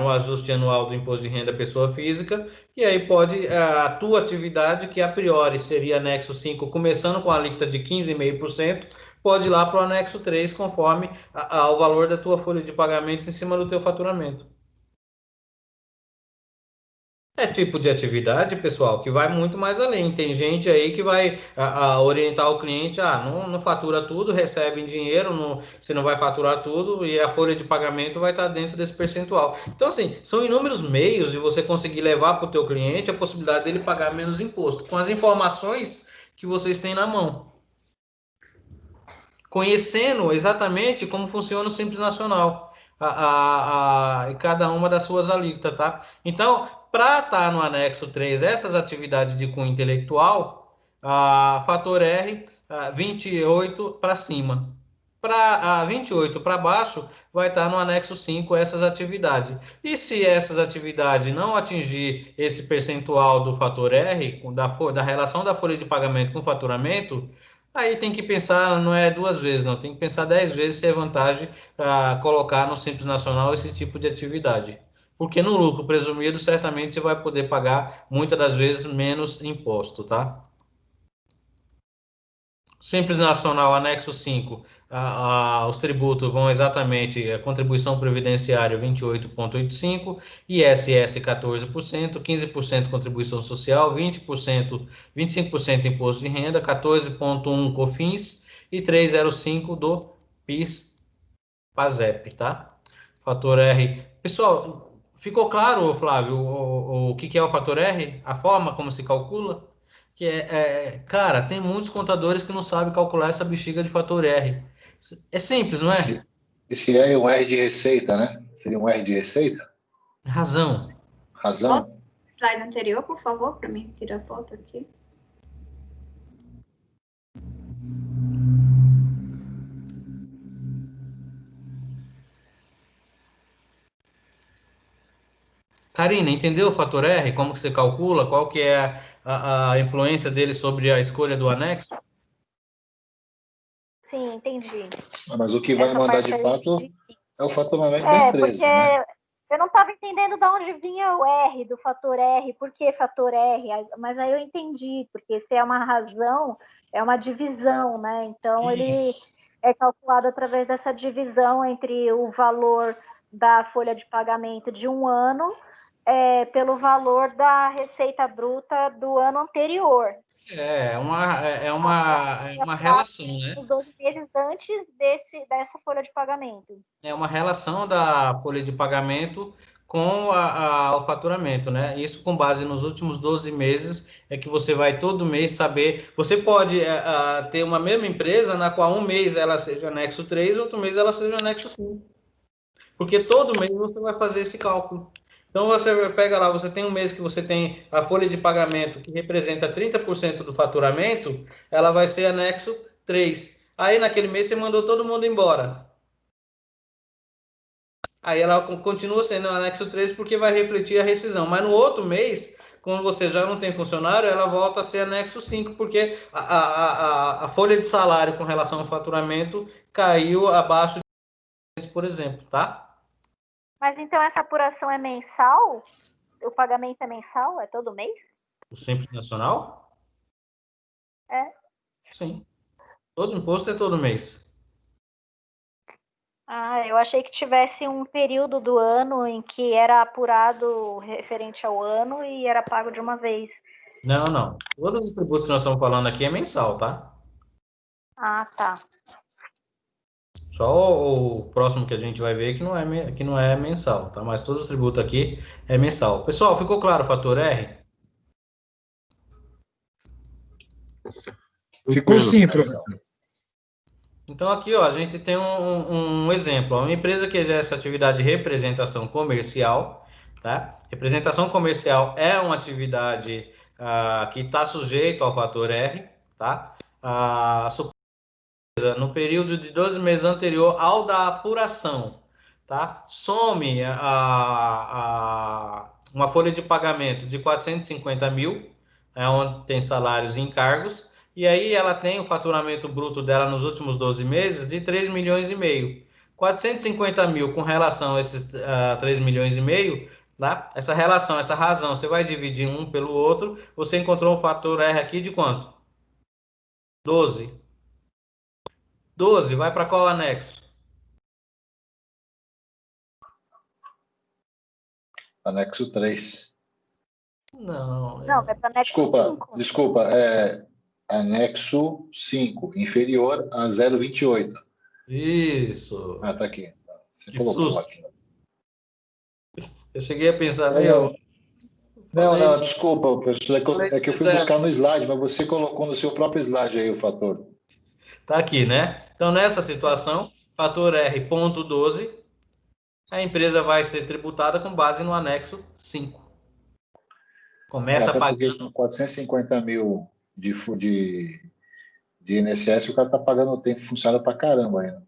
no ajuste anual do imposto de renda pessoa física, e aí pode a tua atividade, que a priori seria anexo 5, começando com a alíquota de 15,5%, pode ir lá para o anexo 3, conforme ao valor da tua folha de pagamento em cima do teu faturamento. É tipo de atividade, pessoal, que vai muito mais além. Tem gente aí que vai orientar o cliente, não fatura tudo, recebe em dinheiro, você não vai faturar tudo e a folha de pagamento vai estar dentro desse percentual. Então, assim, são inúmeros meios de você conseguir levar para o teu cliente a possibilidade dele pagar menos imposto, com as informações que vocês têm na mão. Conhecendo exatamente como funciona o Simples Nacional, e cada uma das suas alíquotas, tá? Então, para estar no anexo 3, essas atividades de cunho intelectual, fator R, 28 para cima. Para 28 para baixo, vai estar no anexo 5 essas atividades. E se essas atividades não atingir esse percentual do fator R, da relação da folha de pagamento com o faturamento, aí tem que pensar, não é 2 vezes, não, tem que pensar 10 vezes se é vantagem colocar no Simples Nacional esse tipo de atividade. Porque no lucro presumido, certamente você vai poder pagar, muitas das vezes, menos imposto, tá? Simples Nacional, anexo 5, os tributos vão exatamente, a contribuição previdenciária 28,85%, ISS 14%, 15% contribuição social, 20%, 25% imposto de renda, 14,1% COFINS e 3,05% do PIS/PASEP, tá? Fator R. Pessoal, ficou claro, Flávio, o que é o fator R? A forma como se calcula? Cara, tem muitos contadores que não sabem calcular essa bexiga de fator R. É simples, não é? Esse é um R de receita, né? Seria um R de receita? Razão. Razão? Slide anterior, por favor, para mim tirar a foto aqui. Karina, entendeu o fator R? Como que você calcula? Qual que é a influência dele sobre a escolha do anexo? Sim, entendi. Mas o que vai Essa mandar parte de aí eu fato entendi. é o faturamento da empresa, Porque né? eu não estava entendendo de onde vinha o R, do fator R, por que fator R? Mas aí eu entendi, porque se é uma razão, é uma divisão, né? Então ele é calculado através dessa divisão entre o valor da folha de pagamento de um ano pelo valor da receita bruta do ano anterior. É uma relação, né? Os 12 meses antes dessa folha de pagamento. É uma relação da folha de pagamento com o faturamento, né? Isso com base nos últimos 12 meses é que você vai todo mês saber. Você pode ter uma mesma empresa na qual um mês ela seja anexo 3, outro mês ela seja anexo 5. Porque todo mês você vai fazer esse cálculo. Então você pega lá, você tem um mês que você tem a folha de pagamento que representa 30% do faturamento, ela vai ser anexo 3. Aí naquele mês você mandou todo mundo embora. Aí ela continua sendo anexo 3 porque vai refletir a rescisão. Mas no outro mês, quando você já não tem funcionário, ela volta a ser anexo 5, porque a folha de salário com relação ao faturamento caiu abaixo de, por exemplo, tá? Mas então essa apuração é mensal? O pagamento é mensal? É todo mês? O Simples Nacional? É. Sim. Todo imposto é todo mês. Ah, eu achei que tivesse um período do ano em que era apurado referente ao ano e era pago de uma vez. Não, não. Todos os tributos que nós estamos falando aqui é mensal, tá? Ah, tá. Só o próximo que a gente vai ver que não é mensal, tá? Mas todos os tributos aqui é mensal. Pessoal, ficou claro o fator R? Ficou sim, professor. Então, aqui, ó, a gente tem um exemplo. Uma empresa que exerce atividade de representação comercial, tá? Representação comercial é uma atividade que está sujeito ao fator R, tá? No período de 12 meses anterior ao da apuração, tá? Some uma folha de pagamento de 450 mil, onde tem salários e encargos, e aí ela tem o faturamento bruto dela nos últimos 12 meses de 3 milhões e meio. 450 mil com relação a esses 3 milhões e meio, tá? Essa relação, essa razão, você vai dividir um pelo outro, você encontrou um fator R aqui de quanto? 12. 12, vai para qual anexo? Anexo 3. Não. Não, vai para anexo 5. Desculpa, é anexo 5, inferior a 0,28. Isso. Ah, tá aqui. Você Que colocou susto. aqui. Eu cheguei a pensar, Não, desculpa, professor, é que eu fui buscar no slide, mas você colocou no seu próprio slide aí o fator. Tá aqui, né? Então, nessa situação, fator R.12, a empresa vai ser tributada com base no anexo 5. Começa Até porque pagando. com 450 mil de INSS, o cara tá pagando tempo funcionário pra caramba ainda.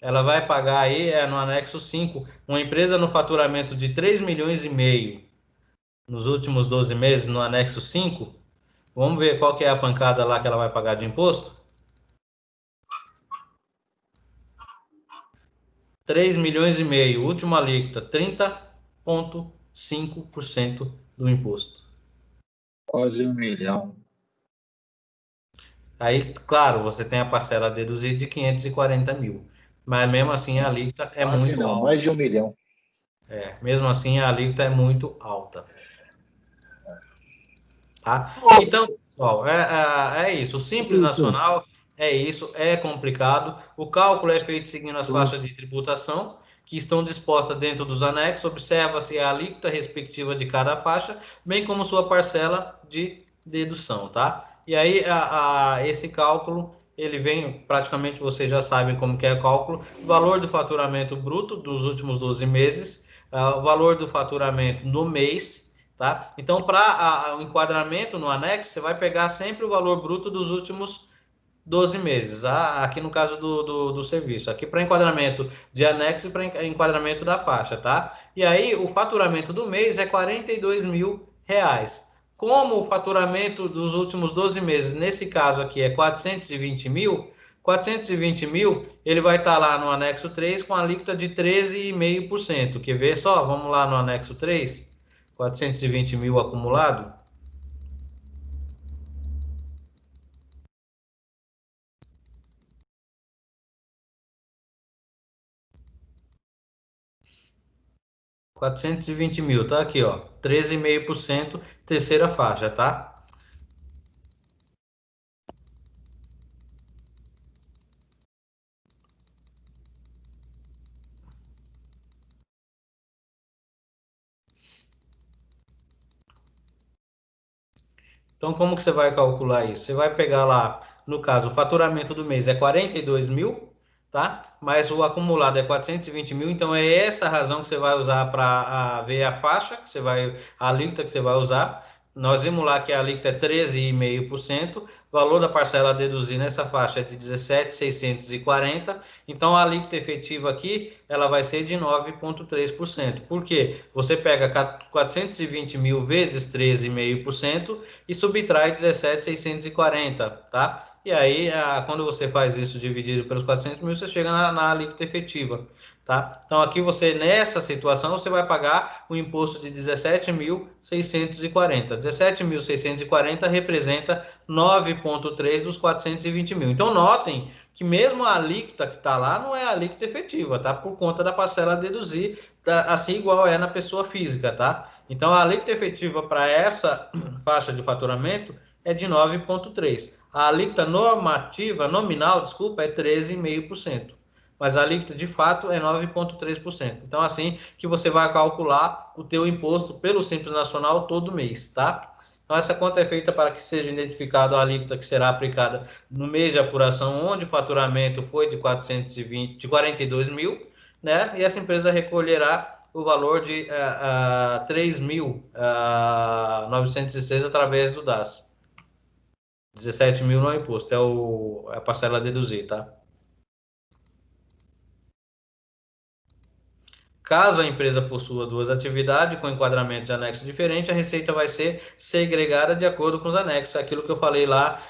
Ela vai pagar aí, no anexo 5, uma empresa no faturamento de 3 milhões e meio nos últimos 12 meses, no anexo 5. Vamos ver qual que é a pancada lá que ela vai pagar de imposto? 3 milhões e meio, última alíquota, 30,5% do imposto. Quase 1 milhão. Aí, claro, você tem a parcela deduzida de 540 mil. Mas mesmo assim a alíquota é Quase muito não, alta. mais de 1 milhão. Mesmo assim a alíquota é muito alta. Tá? Então, pessoal, é isso. O Simples Nacional é isso, é complicado. O cálculo é feito seguindo as faixas de tributação que estão dispostas dentro dos anexos. Observa-se a alíquota respectiva de cada faixa, bem como sua parcela de dedução, tá? E aí, esse cálculo, ele vem, praticamente vocês já sabem como que é o cálculo, valor do faturamento bruto dos últimos 12 meses, o valor do faturamento no mês, tá? Então, para o enquadramento no anexo, você vai pegar sempre o valor bruto dos últimos 12 meses. Aqui no caso do serviço. Aqui para enquadramento de anexo e para enquadramento da faixa, tá? E aí o faturamento do mês é R$ 42.000. Como o faturamento dos últimos 12 meses, nesse caso aqui, é 420 mil, ele vai estar lá no anexo 3 com a alíquota de 13,5%. Quer ver só? Vamos lá no anexo 3, 420 mil acumulado. R$ 420.000, tá aqui, ó, 13,5%, terceira faixa, tá? Então, como que você vai calcular isso? Você vai pegar lá, no caso, o faturamento do mês é 42 mil, tá? Mas o acumulado é 420 mil, então é essa a razão que você vai usar para ver a faixa, a alíquota que você vai usar. Nós vimos lá que a alíquota é 13,5%, o valor da parcela a deduzir nessa faixa é de 17.640, então a alíquota efetiva aqui, ela vai ser de 9,3%. Por quê? Você pega 420 mil vezes 13,5% e subtrai 17.640, tá? E aí, quando você faz isso dividido pelos 400 mil, você chega na alíquota efetiva, tá? Então, aqui você, nessa situação, você vai pagar o imposto de 17.640. 17.640 representa 9,3 dos 420 mil. Então, notem que mesmo a alíquota que está lá não é a alíquota efetiva, tá? Por conta da parcela a deduzir, tá? Assim igual é na pessoa física, tá? Então, a alíquota efetiva para essa faixa de faturamento é de 9,3. A alíquota nominal, é 13,5%. Mas a alíquota de fato é 9,3%. Então, assim que você vai calcular o teu imposto pelo Simples Nacional todo mês, tá? Então, essa conta é feita para que seja identificada a alíquota que será aplicada no mês de apuração, onde o faturamento foi de 42 mil, né? E essa empresa recolherá o valor de 3.906 através do DAS. 17 mil não é imposto, é a parcela a deduzir, tá? Caso a empresa possua duas atividades com enquadramento de anexo diferente, a receita vai ser segregada de acordo com os anexos. Aquilo que eu falei lá,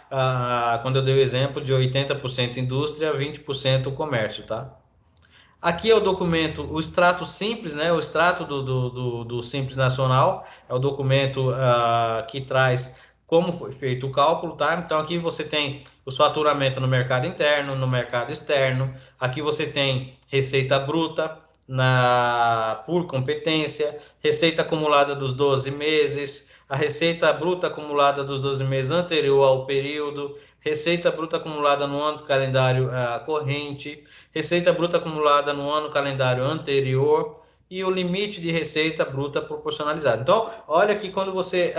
quando eu dei o exemplo de 80% indústria, 20% comércio, tá? Aqui é o documento, o extrato simples, né? O extrato do Simples Nacional, é o documento que traz como foi feito o cálculo, tá? Então, aqui você tem o faturamento no mercado interno, no mercado externo. Aqui você tem receita bruta por competência, receita acumulada dos 12 meses, a receita bruta acumulada dos 12 meses anterior ao período, receita bruta acumulada no ano calendário corrente, receita bruta acumulada no ano calendário anterior e o limite de receita bruta proporcionalizada. Então, olha que quando você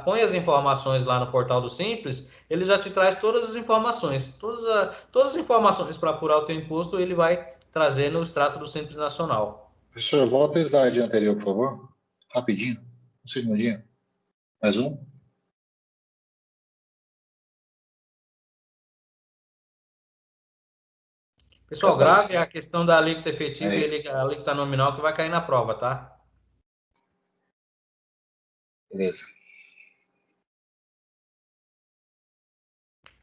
põe as informações lá no portal do Simples, ele já te traz todas as informações. Todas as informações para apurar o teu imposto, ele vai trazer no extrato do Simples Nacional. Professor, volta ao slide anterior, por favor. Rapidinho. Um segundinho. Mais um. Pessoal, grave a questão da alíquota efetiva e a alíquota nominal que vai cair na prova, tá? Beleza.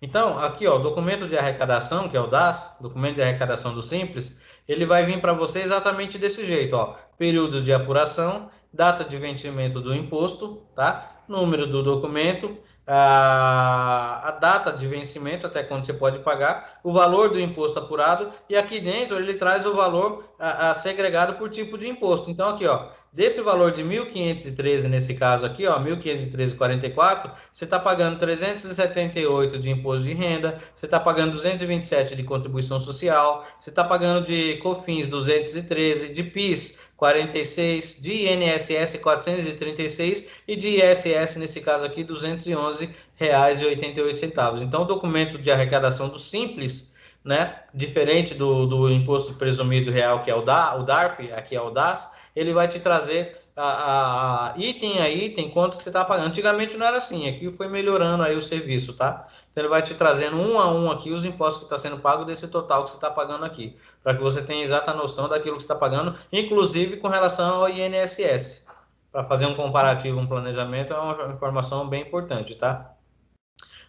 Então, aqui, ó, o documento de arrecadação, que é o DAS, documento de arrecadação do Simples, ele vai vir para você exatamente desse jeito, ó. Períodos de apuração, data de vencimento do imposto, tá? Número do documento, a data de vencimento, até quando você pode pagar, o valor do imposto apurado, e aqui dentro ele traz o valor segregado por tipo de imposto. Então, aqui, ó, desse valor de 1.513, nesse caso aqui, ó, 1.513,44, você está pagando 378 de imposto de renda, você está pagando 227 de contribuição social, você está pagando de COFINS 213, de PIS 46, de INSS 436 e de ISS, nesse caso aqui, R$ 211,88. Então, o documento de arrecadação do Simples, né, diferente do imposto presumido real, que é o DARF, aqui é o DAS, Ele vai te trazer item a item quanto que você está pagando. Antigamente não era assim, aqui foi melhorando aí o serviço, tá? Então ele vai te trazendo um a um aqui os impostos que está sendo pago desse total que você está pagando aqui, para que você tenha exata noção daquilo que você está pagando, inclusive com relação ao INSS. Para fazer um comparativo, um planejamento, é uma informação bem importante, tá?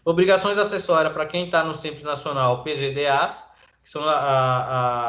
Obrigações acessórias para quem está no Simples Nacional, PGDAs, que são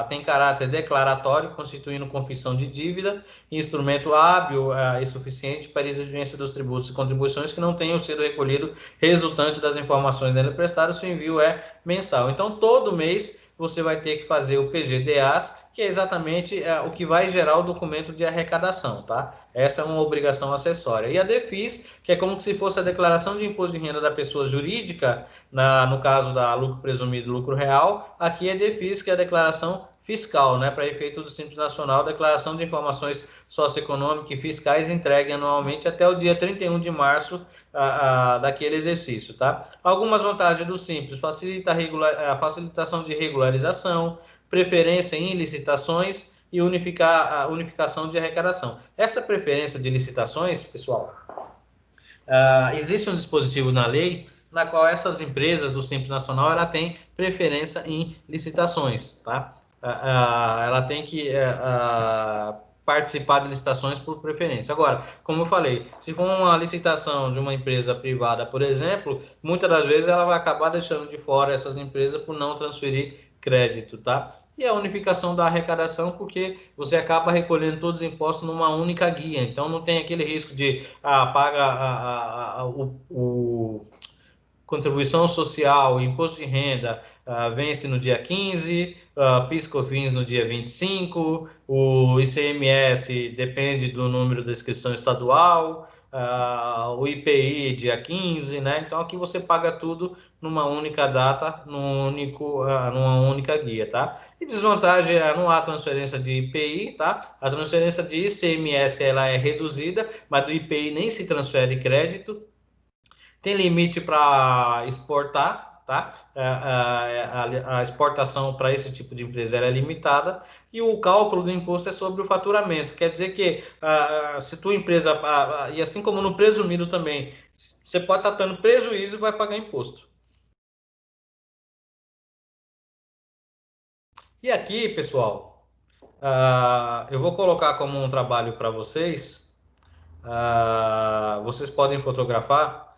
tem caráter declaratório, constituindo confissão de dívida, instrumento hábil e suficiente para a exigência dos tributos e contribuições que não tenham sido recolhidos resultante das informações dele prestadas, se o envio é mensal. Então, todo mês você vai ter que fazer o PGDAs, que é exatamente o que vai gerar o documento de arrecadação, tá? Essa é uma obrigação acessória. E a DEFIS, que é como se fosse a declaração de imposto de renda da pessoa jurídica, no caso da lucro presumido e lucro real, aqui é DEFIS, que é a declaração fiscal, né, para efeito do Simples Nacional, declaração de informações socioeconômicas e fiscais entregue anualmente até o dia 31 de março daquele exercício, tá? Algumas vantagens do Simples: facilita a facilitação de regularização, preferência em licitações e a unificação de arrecadação. Essa preferência de licitações, pessoal, existe um dispositivo na lei na qual essas empresas do Simples Nacional ela tem preferência em licitações, tá? Ela tem que participar de licitações por preferência. Agora, como eu falei, se for uma licitação de uma empresa privada, por exemplo, muitas das vezes ela vai acabar deixando de fora essas empresas por não transferir crédito, tá? E a unificação da arrecadação, porque você acaba recolhendo todos os impostos numa única guia, então não tem aquele risco de paga contribuição social, imposto de renda, vence no dia 15, PIS/COFINS no dia 25, o ICMS depende do número da inscrição estadual, o IPI dia 15, né? Então aqui você paga tudo numa única data, numa única guia, tá? E desvantagem não há transferência de IPI, tá? A transferência de ICMS ela é reduzida, mas do IPI nem se transfere crédito. Tem limite para exportar, tá? A exportação para esse tipo de empresa é limitada e o cálculo do imposto é sobre o faturamento. Quer dizer que se tua empresa, e assim como no presumido também, você pode estar tendo prejuízo e vai pagar imposto. E aqui, pessoal, eu vou colocar como um trabalho para vocês. Vocês podem fotografar.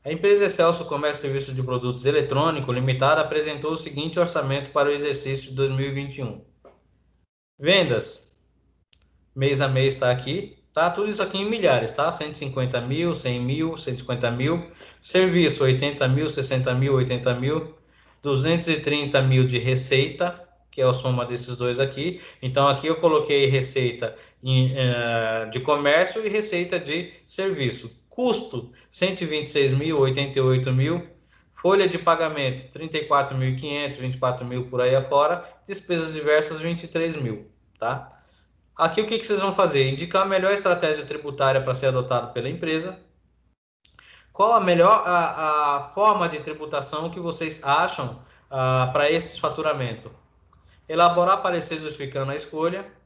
A empresa Excelso Comércio e Serviços de Produtos Eletrônicos Limitada apresentou o seguinte orçamento para o exercício de 2021. Vendas, mês a mês está aqui, tá? Tudo isso aqui em milhares, tá? 150 mil, 100 mil, 150 mil. Serviço, 80 mil, 60 mil, 80 mil. 230 mil de receita, que é a soma desses dois aqui. Então, aqui eu coloquei receita de comércio e receita de serviço. Custo, 126 mil, 88 mil. Folha de pagamento, 34.500, 24 mil por aí afora. Despesas diversas, 23 mil, tá? Aqui o que vocês vão fazer? Indicar a melhor estratégia tributária para ser adotada pela empresa. Qual a melhor forma de tributação que vocês acham para esse faturamento? Elaborar parecer justificando a escolha.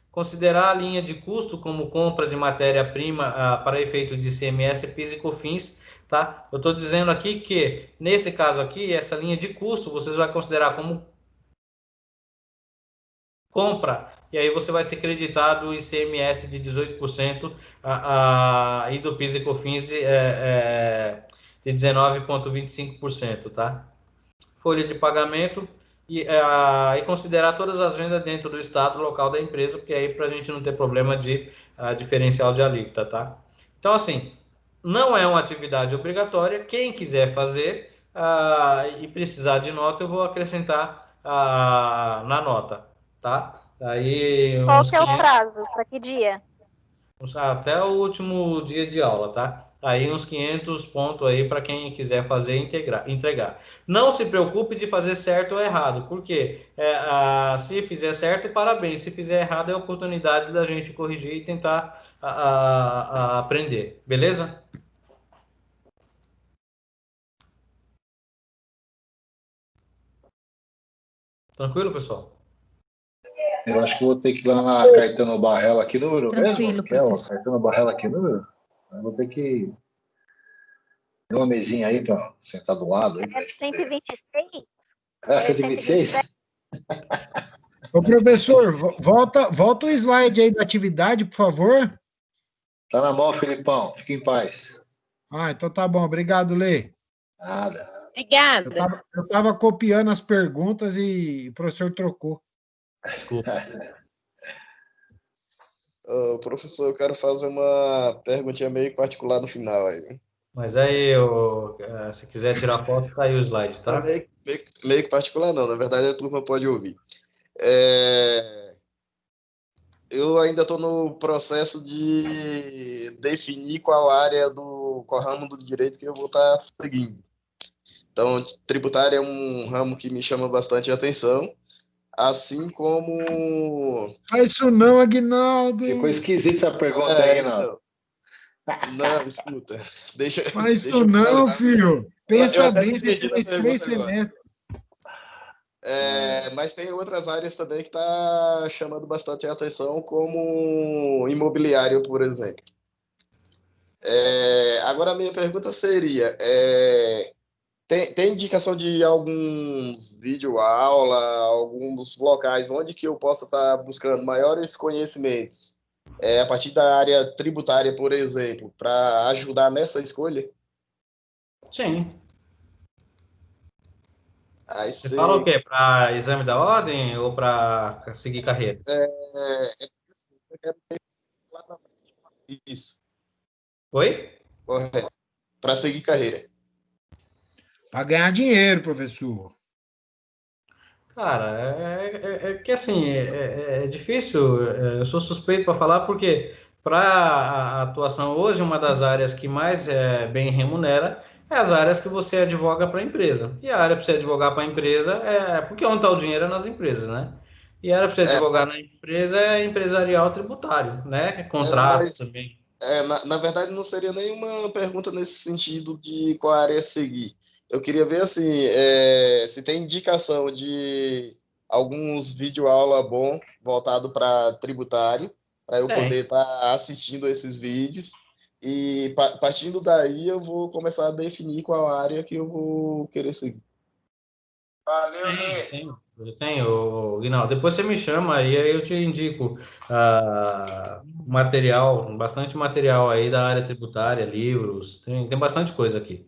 Considerar a linha de custo como compra de matéria-prima para efeito de ICMS, PIS e COFINS, tá? Eu estou dizendo aqui que, nesse caso aqui, essa linha de custo, vocês vão considerar como compra, e aí você vai ser creditado o ICMS de 18% e do PIS e COFINS de 19,25%, tá? Folha de pagamento e considerar todas as vendas dentro do estado local da empresa, porque aí para a gente não ter problema de diferencial de alíquota, tá? Então, assim, não é uma atividade obrigatória. Quem quiser fazer e precisar de nota, eu vou acrescentar na nota, tá? Aí, Qual que é o prazo? Para que dia? Até o último dia de aula, tá? Aí uns 500 pontos aí para quem quiser fazer e entregar. Não se preocupe de fazer certo ou errado, porque se fizer certo, parabéns. Se fizer errado, é a oportunidade da gente corrigir e tentar aprender, beleza? Tranquilo, pessoal? Eu acho que eu vou ter que ir lá na Caetano Barrela, aqui número Tranquilo, mesmo? Que é o professor. Caetano Barrela, aqui número? Eu vou ter que ter uma mesinha aí para sentar do lado. Aí, É 126? é 126? Ô, professor, volta o slide aí da atividade, por favor. Tá na mão, Filipão. Fica em paz. Ah, então tá bom. Obrigado, Lê. Nada. Obrigada. Eu tava copiando as perguntas e o professor trocou. Desculpa. Professor, eu quero fazer uma perguntinha meio particular no final aí. Mas aí, se quiser tirar foto, tá aí o slide, tá? Meio que particular não, na verdade a turma pode ouvir. Eu ainda estou no processo de definir qual ramo do direito que eu vou estar seguindo. Então, tributário é um ramo que me chama bastante atenção, assim como... Faz isso não, Aguinaldo. Ficou esquisita essa pergunta aí, Aguinaldo. Não, escuta. Faz isso não, filho. Pensa bem, você tem fez 3 semestres. Mas tem outras áreas também que está chamando bastante a atenção, como imobiliário, por exemplo. Agora, a minha pergunta seria, tem indicação de alguns vídeo-aula, alguns locais onde que eu possa estar buscando maiores conhecimentos, a partir da área tributária, por exemplo, para ajudar nessa escolha? Sim. Aí Você fala o quê? Para exame da ordem ou para seguir carreira? Eu quero ter lá na frente. Isso, Oi? correto. Para seguir carreira. Para ganhar dinheiro, professor. Cara, é que assim, é difícil, eu sou suspeito para falar, porque para a atuação hoje, uma das áreas que mais bem remunera é as áreas que você advoga para a empresa. E a área para você advogar para a empresa porque onde está o dinheiro é nas empresas, né? E a área para você advogar na empresa é empresarial tributário, né? Contrato também. Na verdade, não seria nenhuma pergunta nesse sentido de qual área seguir. Eu queria ver assim, se tem indicação de alguns videoaula bom voltado para tributário, para eu poder estar assistindo esses vídeos. E partindo daí, eu vou começar a definir qual área que eu vou querer seguir. Valeu, Nê. Eu tenho, Guinaldo. Depois você me chama e aí eu te indico material, bastante material aí da área tributária, livros, tem bastante coisa aqui.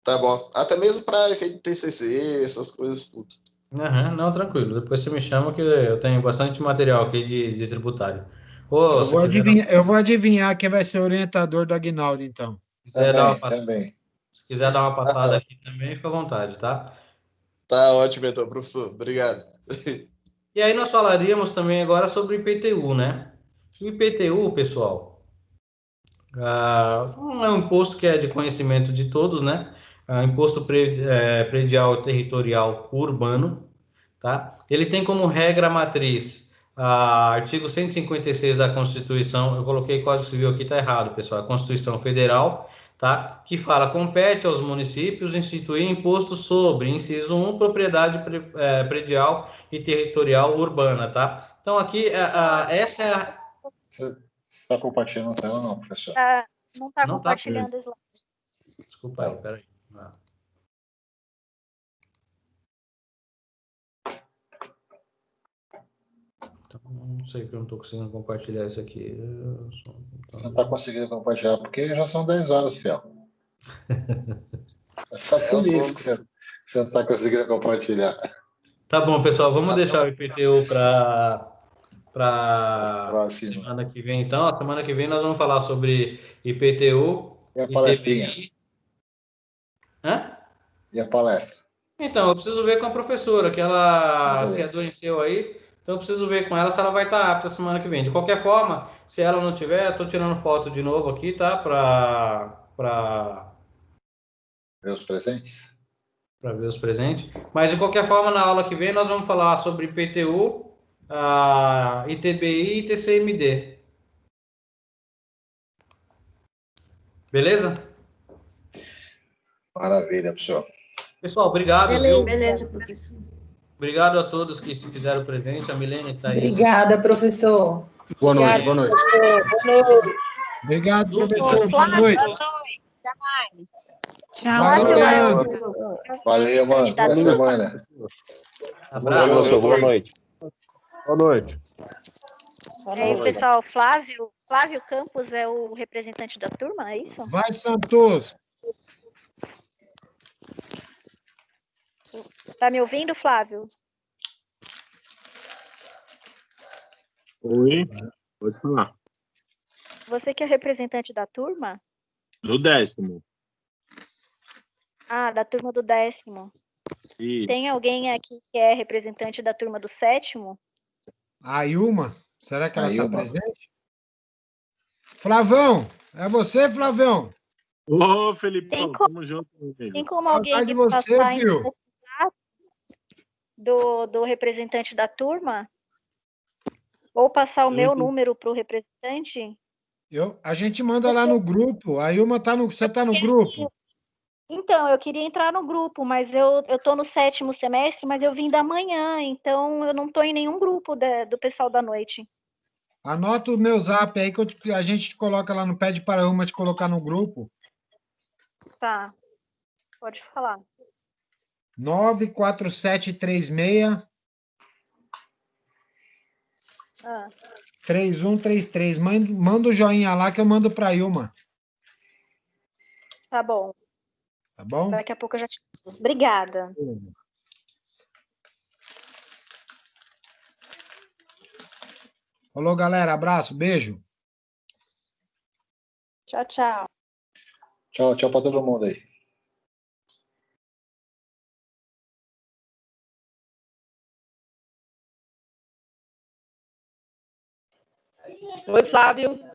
Tá bom. Até mesmo para efeito de TCC, essas coisas tudo. Não, tranquilo. Depois você me chama que eu tenho bastante material aqui de tributário. Eu vou adivinhar quem vai ser o orientador do Aguinaldo, então. Também. Se quiser dar uma passada aqui também, fica à vontade, tá? Tá ótimo, então, professor. Obrigado. E aí nós falaríamos também agora sobre o IPTU, né? O IPTU, pessoal, não é um imposto que é de conhecimento de todos, né? É um imposto predial territorial urbano, tá? Ele tem como regra matriz artigo 156 da Constituição, eu coloquei Código Civil aqui, tá errado, pessoal, a Constituição Federal, tá? Que fala, compete aos municípios instituir imposto sobre, inciso 1, propriedade predial e territorial urbana, tá? Então, aqui, essa é a... Você está compartilhando a tela ou não, professor? Não está compartilhando o slide. Desculpa aí, peraí. Então, não sei que eu não estou conseguindo compartilhar isso aqui. Você não está conseguindo compartilhar porque já são 10 horas, fiel. É só por isso que você não está conseguindo compartilhar. Tá bom, pessoal, vamos deixar o IPTU para semana que vem, então. A semana que vem nós vamos falar sobre IPTU, e a palestrinha. ITBI. Hã? E a palestra? Então, eu preciso ver com a professora, que ela se adoeceu aí. Então, eu preciso ver com ela se ela vai estar apta semana que vem. De qualquer forma, se ela não tiver, estou tirando foto de novo aqui, tá? Para ver os presentes? Para ver os presentes. Mas, de qualquer forma, na aula que vem, nós vamos falar sobre IPTU, ITBI e TCMD. Beleza? Maravilha, professor. Pessoal, obrigado. Beleza, professor. Obrigado a todos que se fizeram presente. A Milene está aí. Obrigada, professor. Boa noite, boa noite. Obrigado, professor. Boa noite. Até mais. Tchau. Valeu. Valeu, mano. Boa semana. Abraço. Professor, boa noite. Boa noite. Pessoal, Flávio Campos é o representante da turma, é isso? Vai, Santos. Tá me ouvindo, Flávio? Oi, pode falar. Você que é representante da turma? Do 10º. Ah, da turma do 10º. E Tem alguém aqui que é representante da turma do 7º? A Ilma, será que ela está Ilma. presente? Flavão, é você, Flavão? ô, Felipão, Tem como- tamo junto, meu amigo. Tem como alguém Saudade que de você, passar filho. do representante da turma? Ou passar o meu número para o representante? A gente manda lá no grupo. A Ilma você está no grupo? Então, eu queria entrar no grupo, mas eu estou no 7º semestre, mas eu vim da manhã, então eu não estou em nenhum grupo do pessoal da noite. Anota o meu zap aí que a gente coloca lá no Pede para a Ilma te colocar no grupo. Tá, pode falar. 94736 Ah, 3133. Manda o joinha lá que eu mando para a Ilma. tá bom, Tá bom? daqui a pouco eu já te... Obrigada. Falou, galera. Abraço, beijo. Tchau, tchau. Tchau, tchau para todo mundo aí. Oi, Flávio.